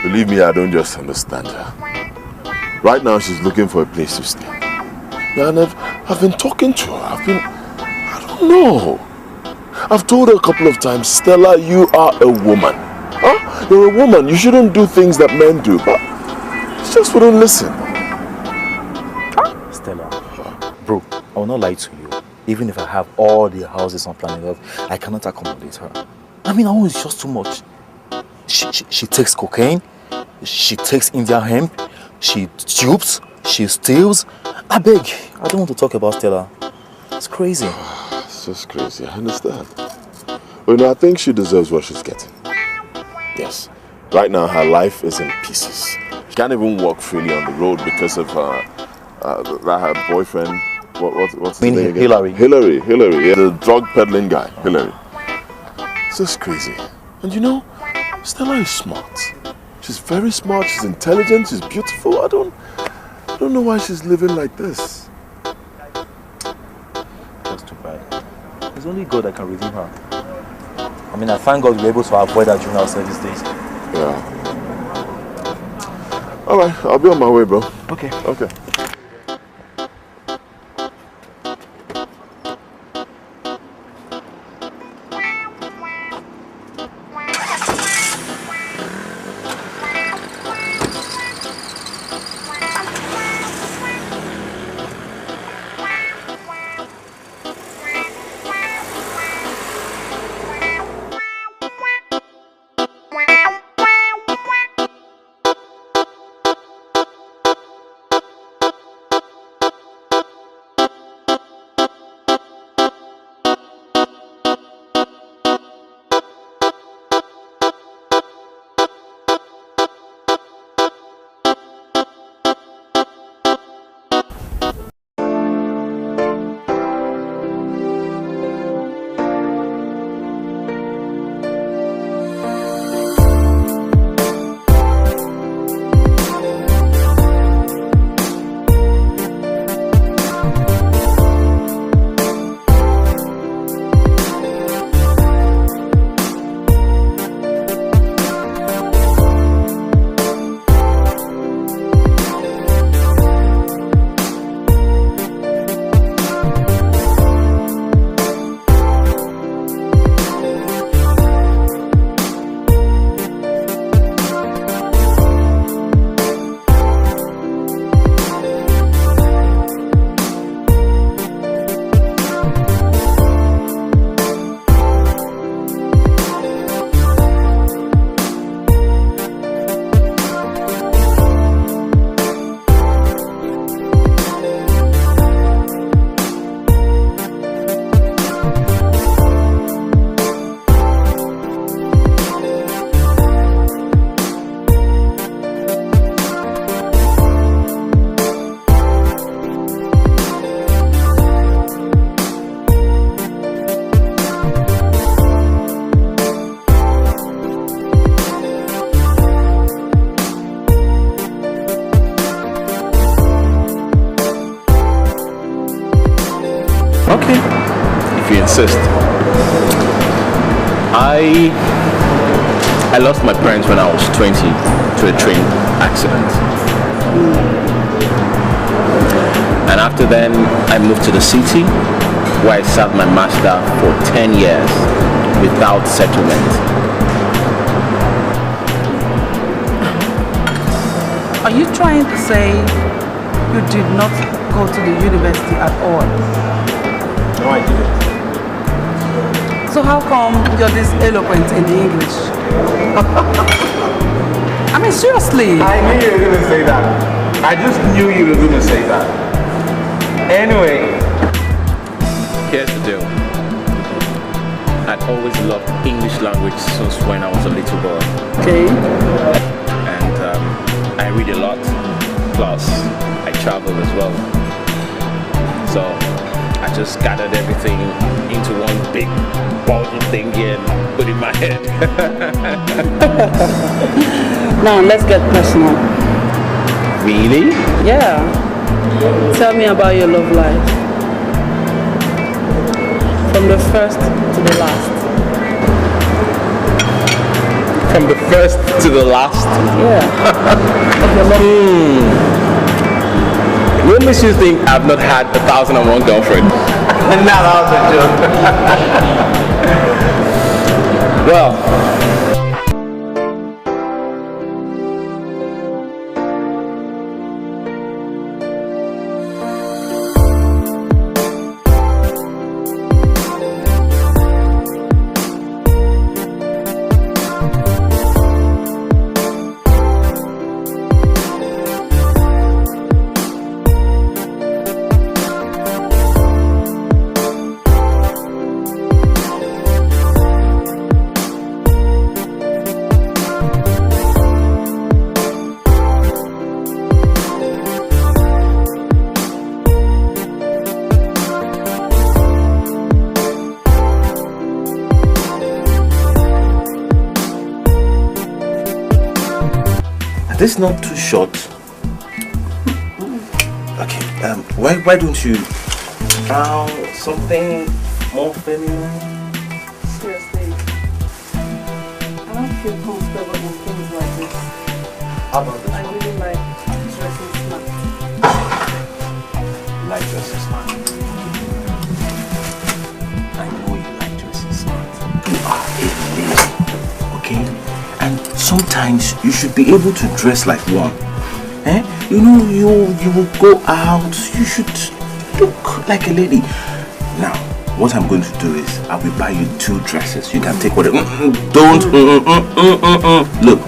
Believe me, I don't just understand her. Right now, she's looking for a place to stay. And I've been talking to her. I don't know. I've told her a couple of times, Stella, you are a woman. Huh? You're a woman. You shouldn't do things that men do. But she just wouldn't listen. Stella, bro, I will not lie to you. Even if I have all the houses on planet Earth, I cannot accommodate her. I mean, it's just too much. She takes cocaine, she takes Indian hemp, she dupes, she steals. I beg, I don't want to talk about Stella. It's crazy. It's just crazy, I understand. But I think she deserves what she's getting. Yes. Right now, her life is in pieces. She can't even walk freely on the road because of her boyfriend. What's his name again? Hillary, yeah, the drug peddling guy, Hillary. It's just crazy. And you know, Stella is smart. She's very smart, she's intelligent, she's beautiful. I don't know why she's living like this. That's too bad. It's only God that can redeem her. I mean, I thank God we're able to avoid that during our service days. Yeah. Alright, I'll be on my way, bro. Okay. Okay. Okay, if you insist. I lost my parents when I was 20 to a train accident. And after then, I moved to the city where I served my master for 10 years without settlement. Are you trying to say you did not go to the university at all? No, I didn't. So how come you're this eloquent in English? I mean, seriously. I knew you were going to say that. I just knew you were going to say that. Anyway, here's the deal. I'd always loved English language since when I was a little boy. Okay. And I read a lot. Plus, I travel as well. So I just gathered everything into one big bottle thing here and put it in my head. Now let's get personal. Really? Yeah. Tell me about your love life. From the first to the last. From the first to the last? Yeah. What makes you think I've not had 1,001 girlfriend? Nah, that was a joke. Well, this is not too short. Okay, why don't you something more feminine? Seriously. I don't feel comfortable in things like this. How about this? I really like dressing smart. You like dressing smart? I know you like dressing smart. You are a lady, okay? And sometimes you should be able to dress like one. Eh? You know, you will go out, you should look like a lady. Now, what I'm going to do is, I will buy you 2 dresses. You can take whatever. Don't. Look,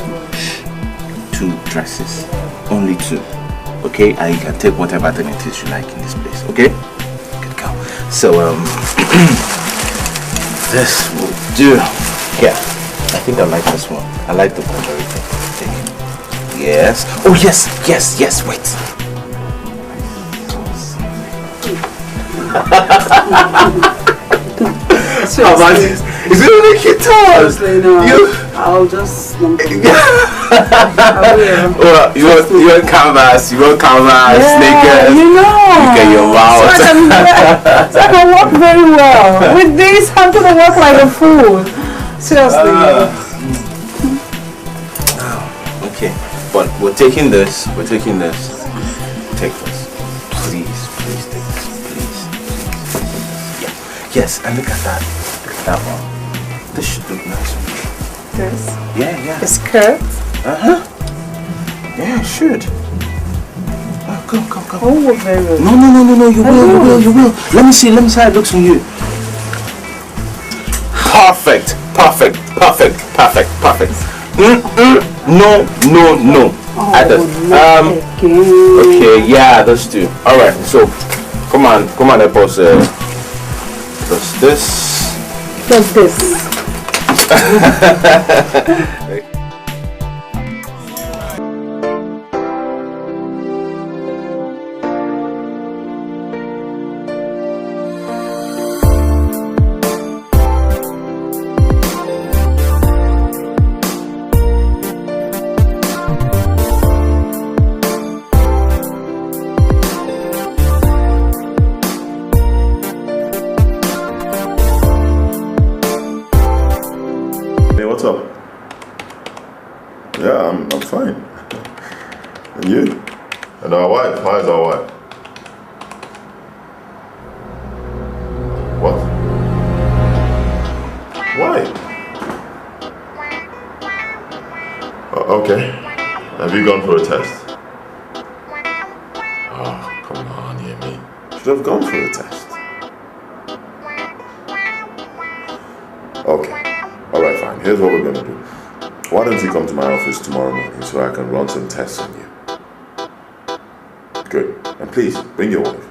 2 dresses. Only 2. Okay? And you can take whatever thing it is you like in this place. Okay? Good girl. So, this will do. Yeah. I think I like this one. I like the one everything. Yes. Oh yes, wait. How about this? Is it really guitars? I'll just well, you want canvas, sneakers. You know. You get your mouth. So I can walk very well. With this, I'm gonna walk like a fool. Seriously. Okay, but we're taking this. Take this. Please take this. Please. Yeah. Yes, and look at that. Look at that one. This should look nice. This? Yeah. A skirt? Yeah, it should. Come. Oh, very well. No, you will. Let me see how it looks on you. Perfect. No. Okay, yeah, those 2. Alright, so come on, help us. Does this? Has he gone for a test? Oh, come on, Yemi. Should have gone for a test. Okay. Alright, fine. Here's what we're gonna do. Why don't you come to my office tomorrow morning so I can run some tests on you? Good. And please, bring your wife.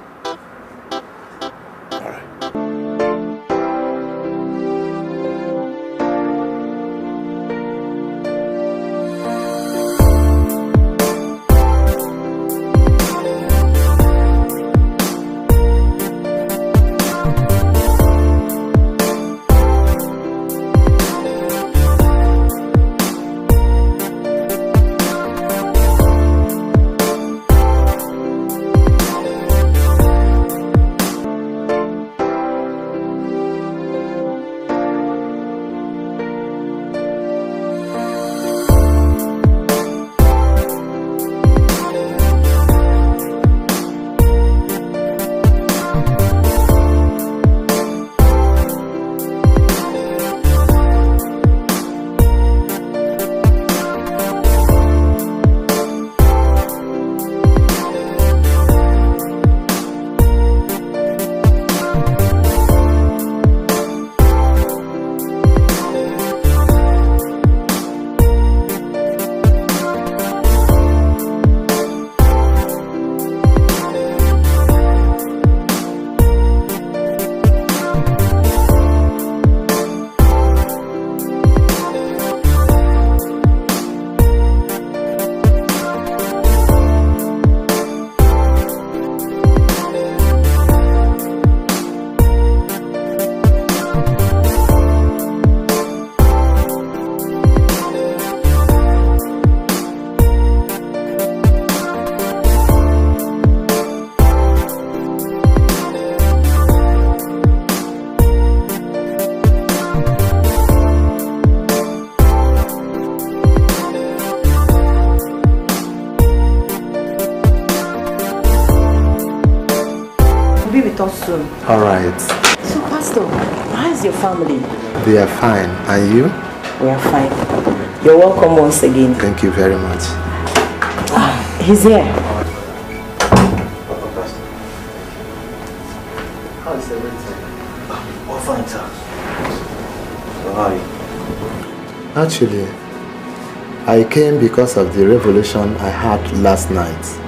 Soon. All right. So, Pastor, how is your family? They are fine. And you? We are fine. You're welcome once again. Thank you very much. He's here. How is everything? All fine, sir. So how are you? Actually, I came because of the revelation I had last night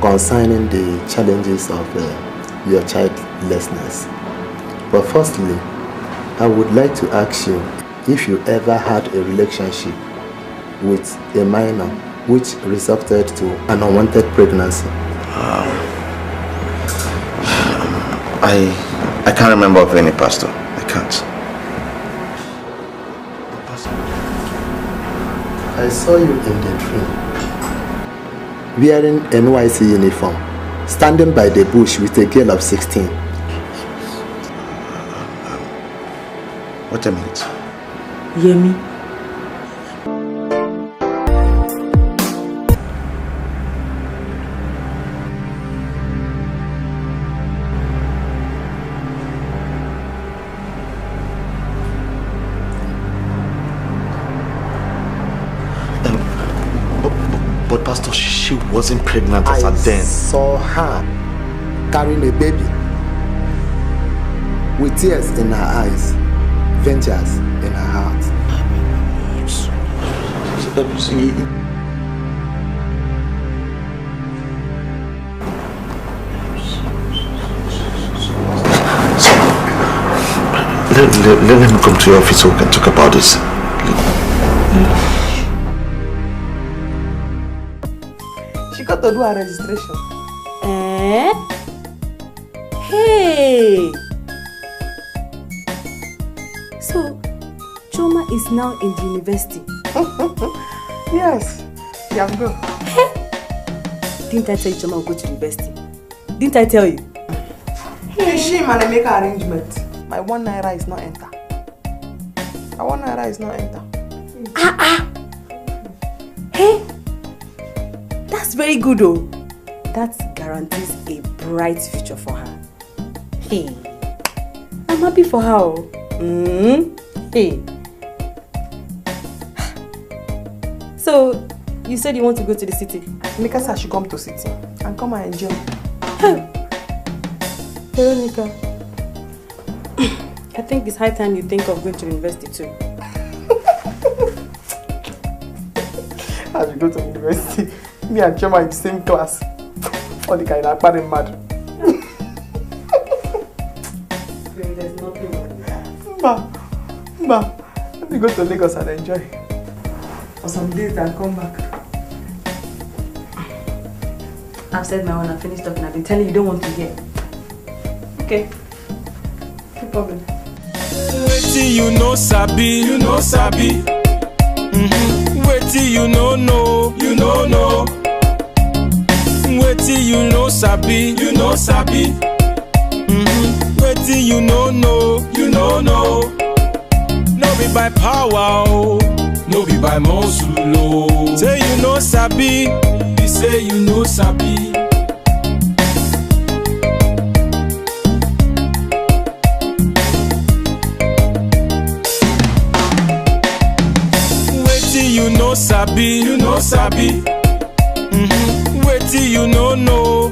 concerning the challenges of your childlessness. But firstly, I would like to ask you if you ever had a relationship with a minor which resulted to an unwanted pregnancy. I can't remember of any, Pastor. I can't. I saw you in the dream, wearing NYC uniform, standing by the bush with a girl of 16. Wait a minute. Yemi. But Pastor, she wasn't pregnant as at then. I saw her carrying a baby with tears in her eyes, vengeance in her heart. Let him come to your office so we can talk about this. She got to do her registration. Eh? Hey! So, Choma is now in the university. Yes, she has gone. Hey! Didn't I tell you Choma will go to university? Didn't I tell you? Hey, she man, I make an arrangement. My 1 naira is not enter. My 1 naira is not enter. Hey! That's very good, oh. That guarantees a bright future for her. Hey, I'm happy for her. Oh. Hey. So, You said you want to go to the city. Mika said I should come to city and come and enjoy. Veronica, I think it's high time you think of going to university too. I should go to university. Me and Chema in the same class. All the kind of bad mad. There's nothing wrong with that. Ma, let me go to Lagos and enjoy. For some days and come back. I've said my own, I've finished talking. I've been telling you don't want to hear. Okay. No problem. Waiting you know sabi, Waiting you know no. Waiting you know sabi, Waiting you know no. No be by power, oh. No be by muscle, oh. Say you know sabi, you say you know sabi. Waiting you know sabi, Waiting you know no.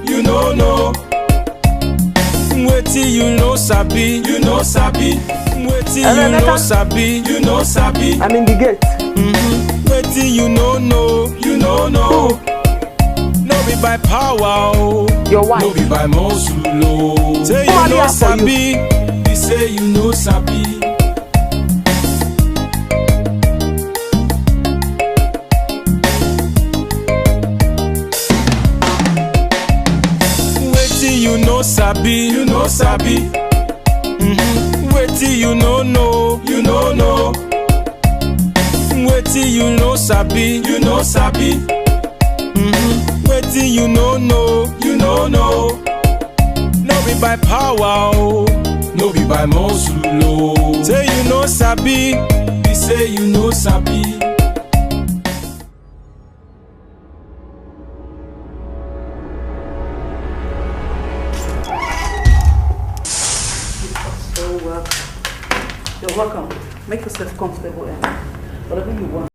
Waiting you know sabi, Waiting you know sabi, I'm in the gate. Waiting you know no. No be by power, oh. Your wife. No be by muscle, oh. Say you know sabi, you say you know sabi. Waiting you know sabi, Waiting you know no. Waiting you know sabi, Waiting you know no. No be by power, oh. No be by muscle, oh. Say you know sabi, you say you know sabi. You're welcome. Make yourself comfortable and whatever you want.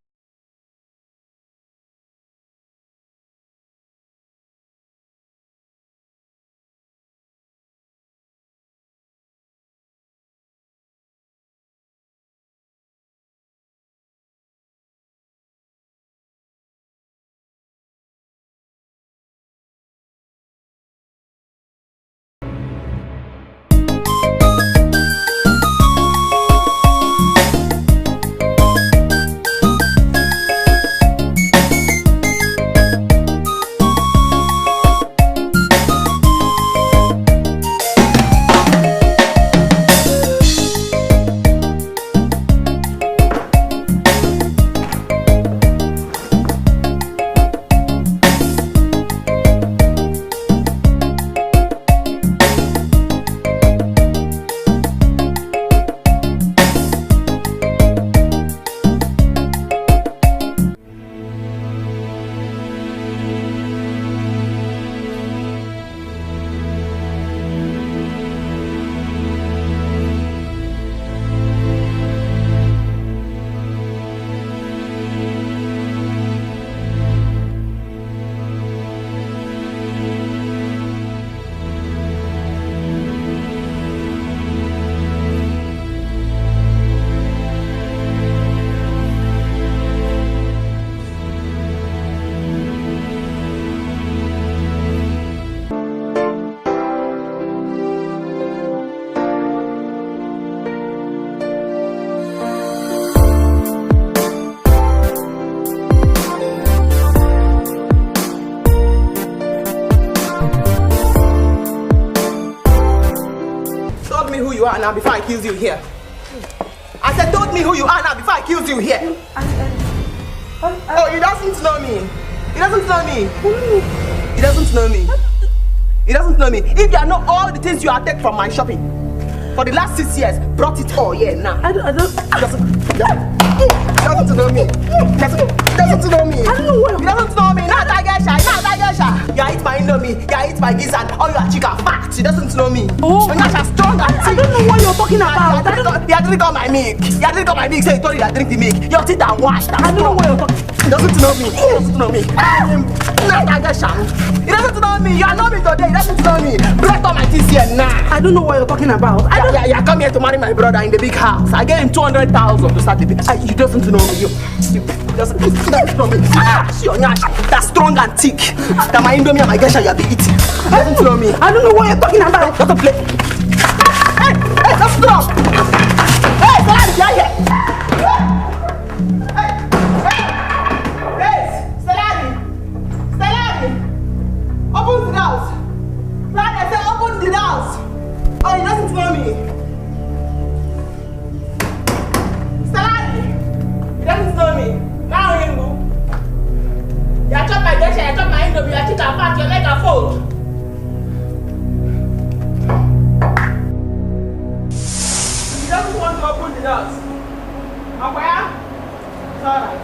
you are now before I kill you here. I said, told me who you are now before I kill you here. Oh, he doesn't know me. He doesn't know me. He doesn't know me. He doesn't know me. If you know all the things you have taken from my shopping for the last 6 years, brought it all here now. I don't. He doesn't know me. He doesn't know me. I don't know what. He doesn't know me. Not Dikeh. Not Dikeh. You eat my indomie, you eat my gizzard, all your chicken fat. You doesn't know me. Oh, you're strong and I don't know what you're talking about. You drink all my milk. You drink all my milk. Say you told you that drink the milk. Your teeth are washed. I don't know what you're talking. He doesn't know me. He doesn't know me. He doesn't know me. You know me today. He doesn't know me. Break all my teeth here now. I don't know what you're talking about. You come here to marry my brother in the big house. I gave him 200,000 to start the big. You doesn't know me. You doesn't know me. That's strong and thick. That my indomie and my gesha you have been eating. You doesn't know me. I don't know what you're talking about. Doesn't play. Hey, let's stop. Hey, Stella, get here. Open the house! Like I said, open the house! Oh, you doesn't know me! Stella! You doesn't know me! Now you know! You chop my gesha, you chop my indomie, you chicken fat, you make a fold! You doesn't want to open the house! Where? It's alright.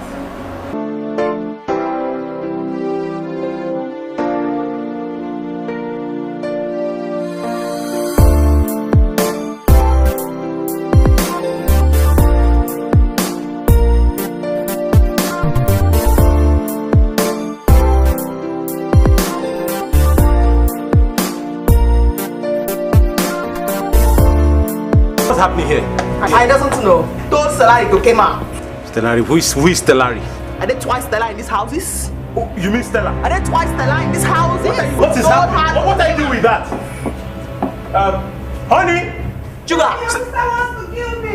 What's happening here? I doesn't know. Told Stella to came out. Stellari, who is Stellari? Are there twice Stella in these houses? Oh, you mean Stella? Are there twice Stella in these houses? What is happening? What are you doing with that? Honey! Sugar! Stella wants to kill me!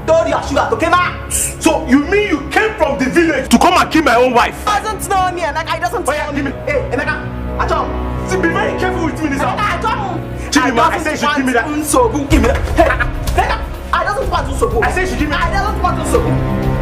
Told your sugar to came out! So you mean you came from the village to come and kill my own wife? Doesn't know me, Emeka. He doesn't know me. Hey, Emeka, Achom. See, be very careful with me in this house. I say you should give me that. Give me that. Hey, Emeka, I doesn't want to sobu. I say you should give me that. I don't want to sobu.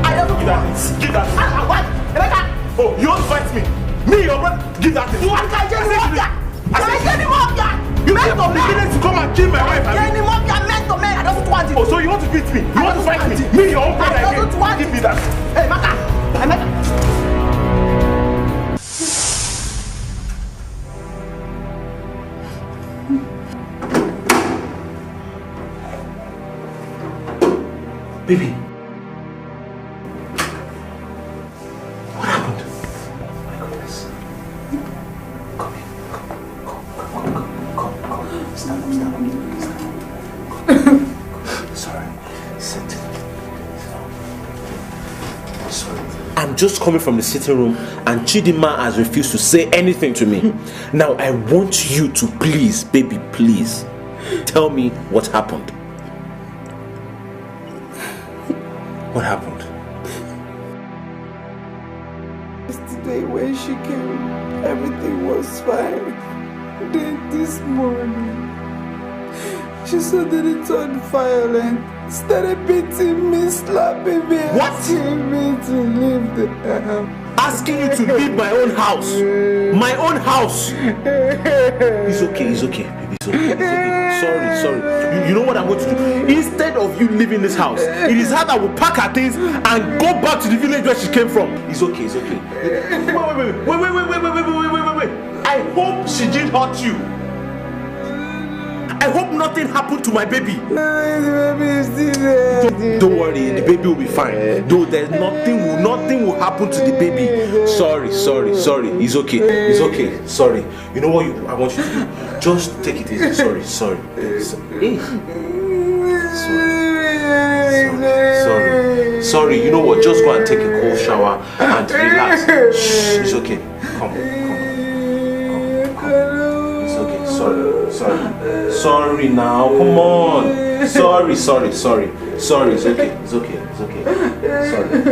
I don't want. Give that. What? Emeka. Oh, you want to fight me? Me, your brother? Give that thing. You want to get him up there? You came from the village to come and kill my wife. Get him up there, man to man. I don't want it. Oh, so you want to beat me? You want to fight me? Me, your own brother. I don't want it. Give me that. Hey, Emeka. Baby, what happened? My goodness. Come here. Come. Stand up. Sorry. Sit. Sorry. I'm just coming from the sitting room and Chidima has refused to say anything to me. Now I want you to please, baby, please, tell me what happened. What happened? Yesterday when she came, everything was fine. Then this morning, she suddenly turned violent, started beating me, slapping me, asking me to leave the house. Asking you to leave my own house? My own house? It's okay, baby, it's okay. Sorry. You know what I'm going to do? Instead of you leaving this house, it is her that will pack her things and go back to the village where she came from. It's okay. Wait. I hope she didn't hurt you. I hope nothing happened to my baby. Don't worry, the baby will be fine. Though there's nothing will happen to the baby. Sorry. It's okay. Sorry. You know what I want you to do? Just take it easy. Sorry. Sorry. You know what? Just go and take a cold shower and relax. Shh. It's okay. Come. It's okay. Sorry now. Come on. Sorry. It's okay. Sorry.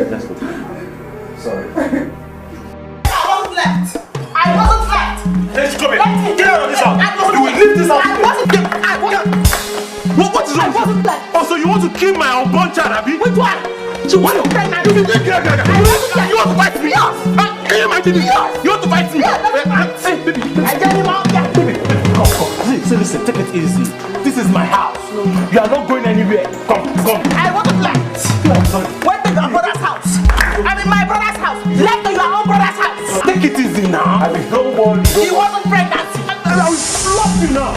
Let's go. Sorry. I wasn't left. Let's come here. Get out of this house. You will leave this house. What is wrong? I wasn't left. Oh, so you want to kill my unborn child, Abby? Which one? You want to fight me? You want to fight me? Can you imagine this? You want to fight me? Hey, baby. I tell him out there. Come. Listen, take it easy. This is my house. You are not going anywhere. Come. I wasn't left. Went to your brother's house. I'm in my brother's house. Left to your own brother's house. Take it easy now. Don't worry. He wasn't pregnant. I will slap you now.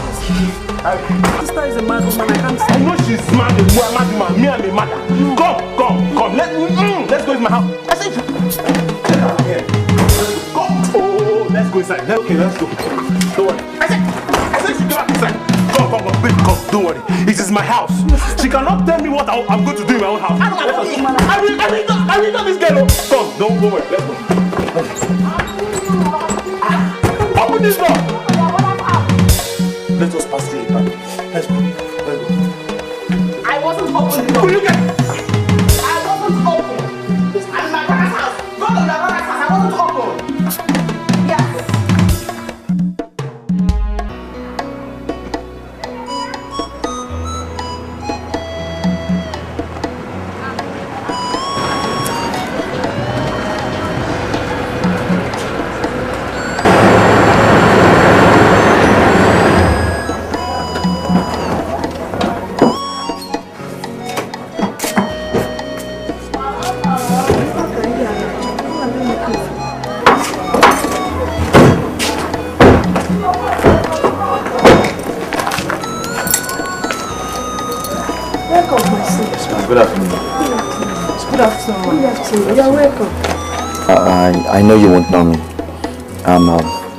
Sister is a mad woman. I can't I know she's mad. Mad woman. Me and the mother. Come. Let's go to my house. I said, come. Oh, let's go inside. Okay, let's go. Don't worry. I said, she go back inside. Come, baby, come. Don't worry. It is my house. She cannot tell me what I'm going to do in my own house. I will not this girl. Come, don't worry. Let's go. Open this door. Let us pass the back. Let's go. I wasn't open. Will you get? I wasn't open. I'm in my brother's house. Go to my brother's house. I wasn't open. Yes. Good afternoon. Good afternoon. Good afternoon. You're welcome. I know you won't know me. I'm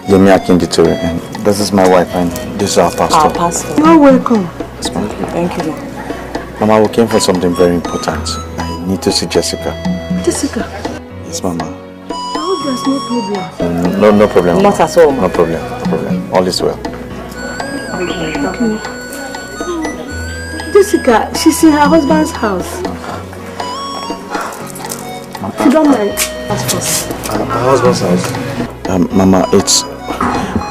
Yemi Akinditore, and this is my wife, and this is our pastor. Our pastor. You're welcome. Yes, ma'am. Thank you. Mama, we came for something very important. I need to see Jessica. Jessica? Yes, Mama. I hope there's no problem. No problem. Not at all. No problem. All is well. Okay. Jessica, she's in her husband's house. If you don't mind, ask first. My husband's house? Mama, it's...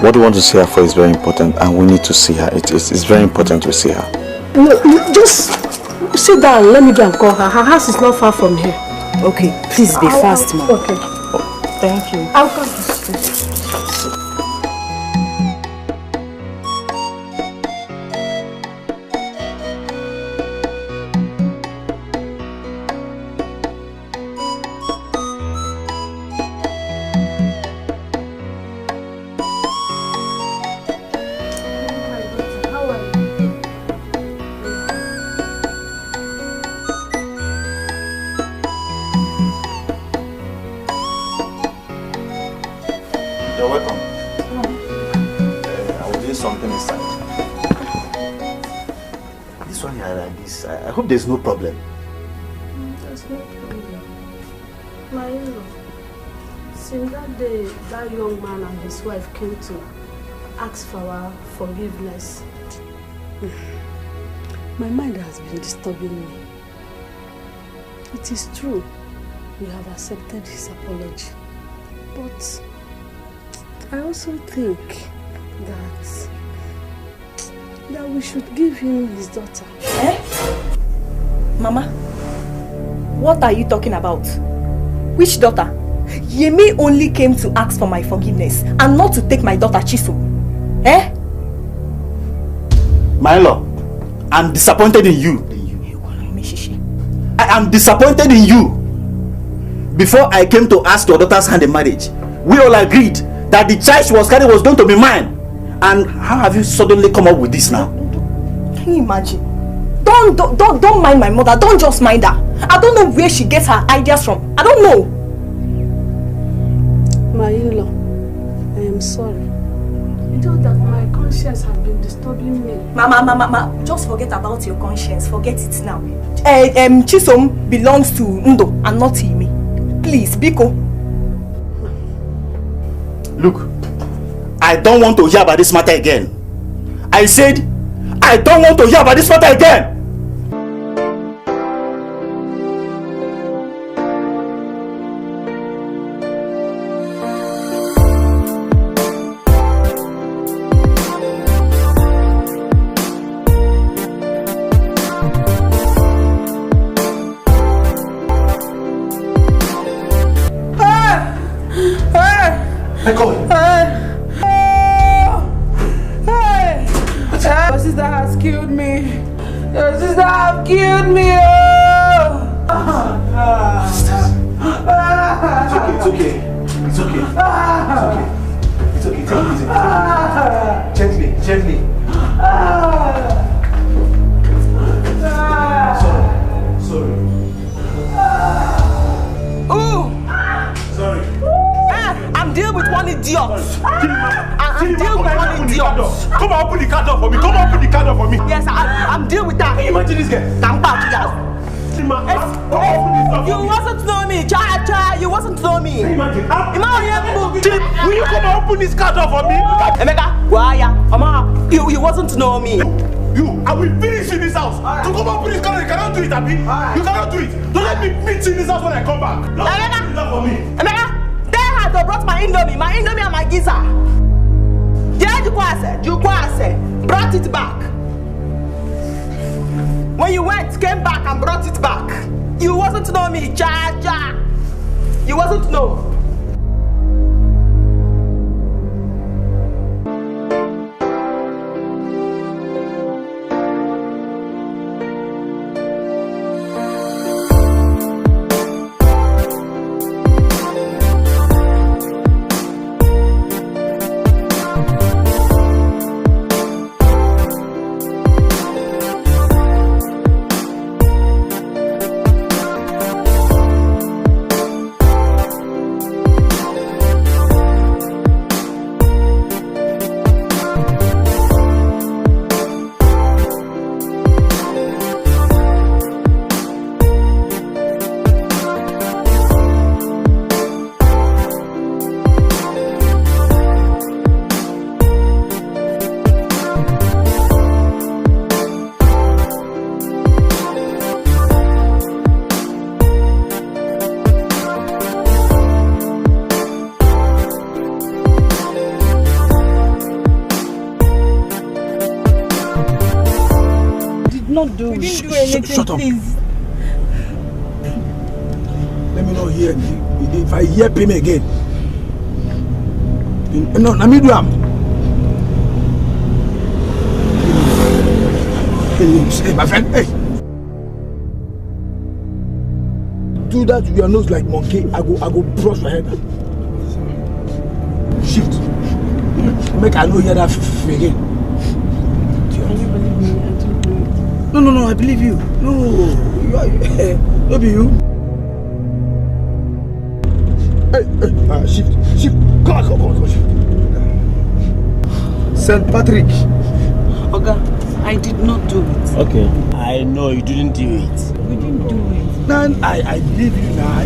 What we want to see her for is very important, and we need to see her. It's very important we see her. No, just sit down. Let me go and call her. Her house is not far from here. Okay, please be fast, Mom. Okay. Thank you. I'll come. You're welcome. I will do something inside. This one here like this. I hope there's no problem. There's no problem. My in-law, since that day that young man and his wife came to ask for our forgiveness, my mind has been disturbing me. It is true, we have accepted his apology, but I also think that we should give him his daughter. Eh? Mama, what are you talking about? Which daughter? Yemi only came to ask for my forgiveness and not to take my daughter Chisu. Eh? My lord, I'm disappointed in you. I am disappointed in you. Before I came to ask your daughter's hand in marriage, we all agreed that the child she was carrying was going to be mine. And how have you suddenly come up with this now? Can you imagine? Don't mind my mother. Don't just mind her. I don't know where she gets her ideas from. I don't know. My in-law, I am sorry. You know that my conscience has been disturbing me. Mama, just forget about your conscience. Forget it now. Chisom belongs to Ndo and not to me. Please, Biko. Look, I don't want to hear about this matter again. I said, I don't want to hear about this matter again. Your sister has killed me. Your sister has killed me. It's okay. It's okay. It's okay. It's okay, take it easy. Gently, gently. Sorry. Ooh! Sorry. I'm dealing with one idiot. I'm dealing with one idiot. Come on, open the car door for me. Come on, open the car door for me. Yes, I'm dealing with that. Can you imagine this guy? You wasn't know me, Cha. You wasn't know me. Imagine. Will you come and open this car door for me? Emeka, where are ya? Mama, you wasn't know me. You, I will finish in this house. To come and open this car door, you cannot do it, Abi. You cannot do it. Don't let me meet you in this house when I come back. No, do that for me. Emeka, there has brought my indomie and my giza. Yeah, you brought it back. When you went, came back and brought it back. You wasn't know me, Cha. You wasn't know. We didn't do anything, shut up. please. Let me not hear. If I hear him again. No, let me do am. Hey, my friend, hey. Do that with your nose like monkey. I go brush your head. Shift. Make I know hear that again. Can you believe me? I don't do it. No, I believe you. No, you are, no be you. Hey, shift. Come on, shift. St. Patrick. Oga, I did not do it. Okay. I know you didn't do it. We didn't do it. Now, I believe you now.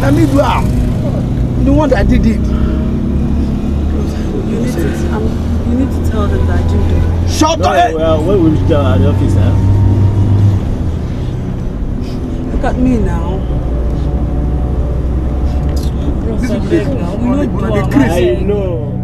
Let me do am. The one that did it. You need to tell them that I didn't do it. Shut up! Well, what will you tell at the office, huh? Look at me now. Bros, I beg now. We know I know.